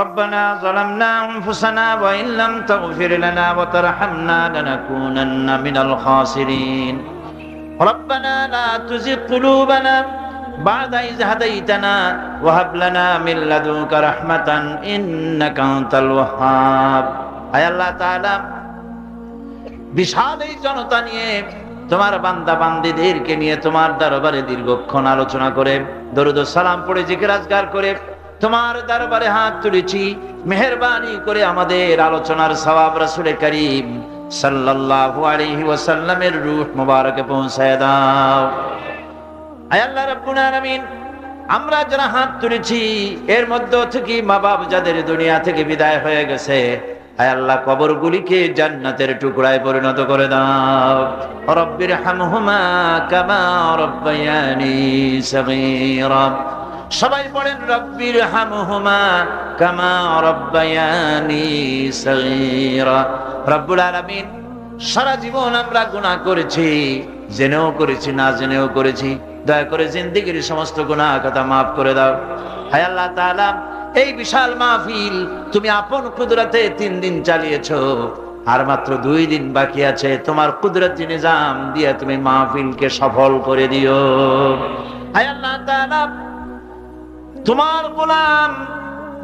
ربنا ظلمنا أنفسنا وإن لم تغفر لنا وترحمنا لنكونن من الخاسرين ربنا لا تزغ قلوبنا بعد إذ هديتنا وهب لنا من لدنك رحمة إنك أنت الوهاب। আয় আল্লাহ তাআলা, বিশাল এই জনতা নিয়ে, তোমার বান্দা বান্দীদেরকে নিয়ে তোমার দরবারে দীর্ঘক্ষণ আলোচনা করে, দরুদ ও সালাম পড়ে, জিকির আজকার করে তোমার দরবারে হাত তুলেছি। মেহেরবানি করে আমাদের আলোচনার সওয়াব রাসূল করিম সাল্লাল্লাহু আলাইহি ওয়াসাল্লামের রূহ মুবারকে পৌঁছায় দাও। আয় আল্লাহ রাব্বুল আলামিন, আমরা যারা হাত তুলেছি এর মধ্য থেকে মা বাপ যাদের দুনিয়া থেকে বিদায় হয়ে গেছে, আয় আল্লাহ কবরগুলিকে জান্নাতের টুকরায় পরিণত করে দাও। রব্বির হামহুমা কামা রাব্বায়ানি সগীরা। সবাই পড়েন রব্বির হামহুমা কামা রাব্বায়ানি সগীরা। রব্বুল আলামিন, সারা জীবন আমরা গুনাহ করেছি, জেনেও করেছি, না জেনেও করেছি। দয়া করে জিন্দেগীর সমস্ত গুনাহ খাতা মাফ করে দাও। হায় আল্লাহ তাআলা, এই বিশাল মাহফিল তুমি আপন কুদরতে 3 দিন চালিয়েছো, আর মাত্র 2 দিন বাকি আছে। তোমার কুদরতি নিজাম দিয়ে তুমি মাহফিলকে সফল করে দিও। হায় আল্লাহ তাআলা, তোমার গোলাম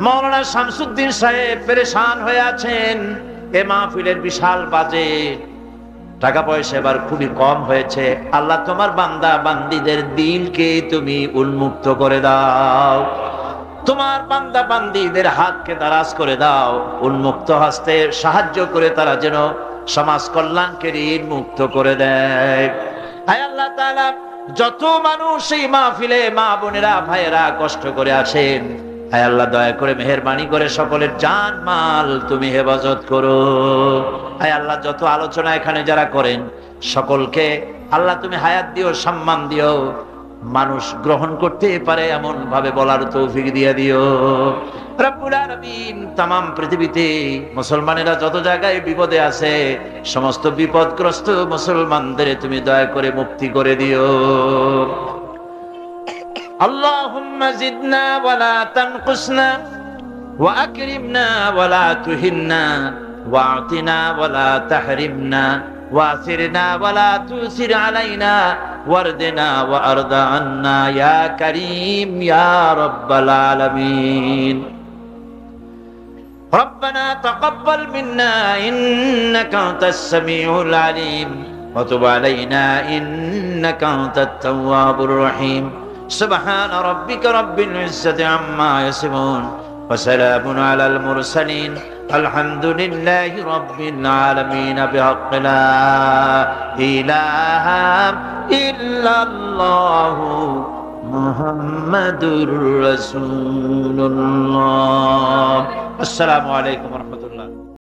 মাওলানা শামসুদ্দিন সাহেব পেরেশান হয়ে আছেন। এ মাহফিলের বিশাল বাজেট, টাকা পয়সা এবার খুবই কম হয়েছে। আল্লাহ, তোমার বান্দা বান্দীদের দিলকে তুমি উন্মুক্ত করে দাও। তোমার বান্দা বান্দীদের হাতকে দারাজ করে দাও, উন্মুক্ত হস্তে সাহায্য করে তারা যেন সমাজ কল্যাণকে ঋণ মুক্ত করে দেয়। আয় আল্লাহ তাআলা, যত মানুষ এই মাহফিলে, মা বোনেরা ভাইয়েরা কষ্ট করে আসেন, আয় আল্লাহ দয়া করে মেহেরবানি করে সকলের জান মাল তুমি হেফাজত করো। আয় আল্লাহ, যত আলোচনা এখানে যারা করেন সকলকে আল্লাহ তুমি হায়াত দিও, সম্মান দিও, মানুষ গ্রহণ করতে পারে এমন ভাবে বলার তৌফিক দিয়ে দিও। রব্বুল আলামিন তামাম পৃথিবীতে মুসলমানেরা যত জায়গায় বিপদে আছে সমস্ত বিপদগ্রস্ত মুসলমানদের তুমি দয়া করে মুক্তি করে দিও। আল্লাহুম্মা জিদনা ওয়ালা তানকুসনা ওয়া আকরিমনা ওয়ালা তুহিন্না ওয়া আতিনা ওয়ালা তাহরিমনা ওয়াসিরনা ওয়ালা তুসির আলাইনা ওয়ারদিনা ওয়া আরদা আন্না ইয়া কারীম ইয়া রাব্বাল আলামিন। ربنا تقبل منا إنك أنت السميع العليم وتب علينا إنك أنت التواب الرحيم سبحان ربك رب العزة عما يصفون وسلام على المرسلين الحمد لله رب العالمين بحق لا إله إلا الله محمد رسول الله। السلام عليكم ورحمة الله।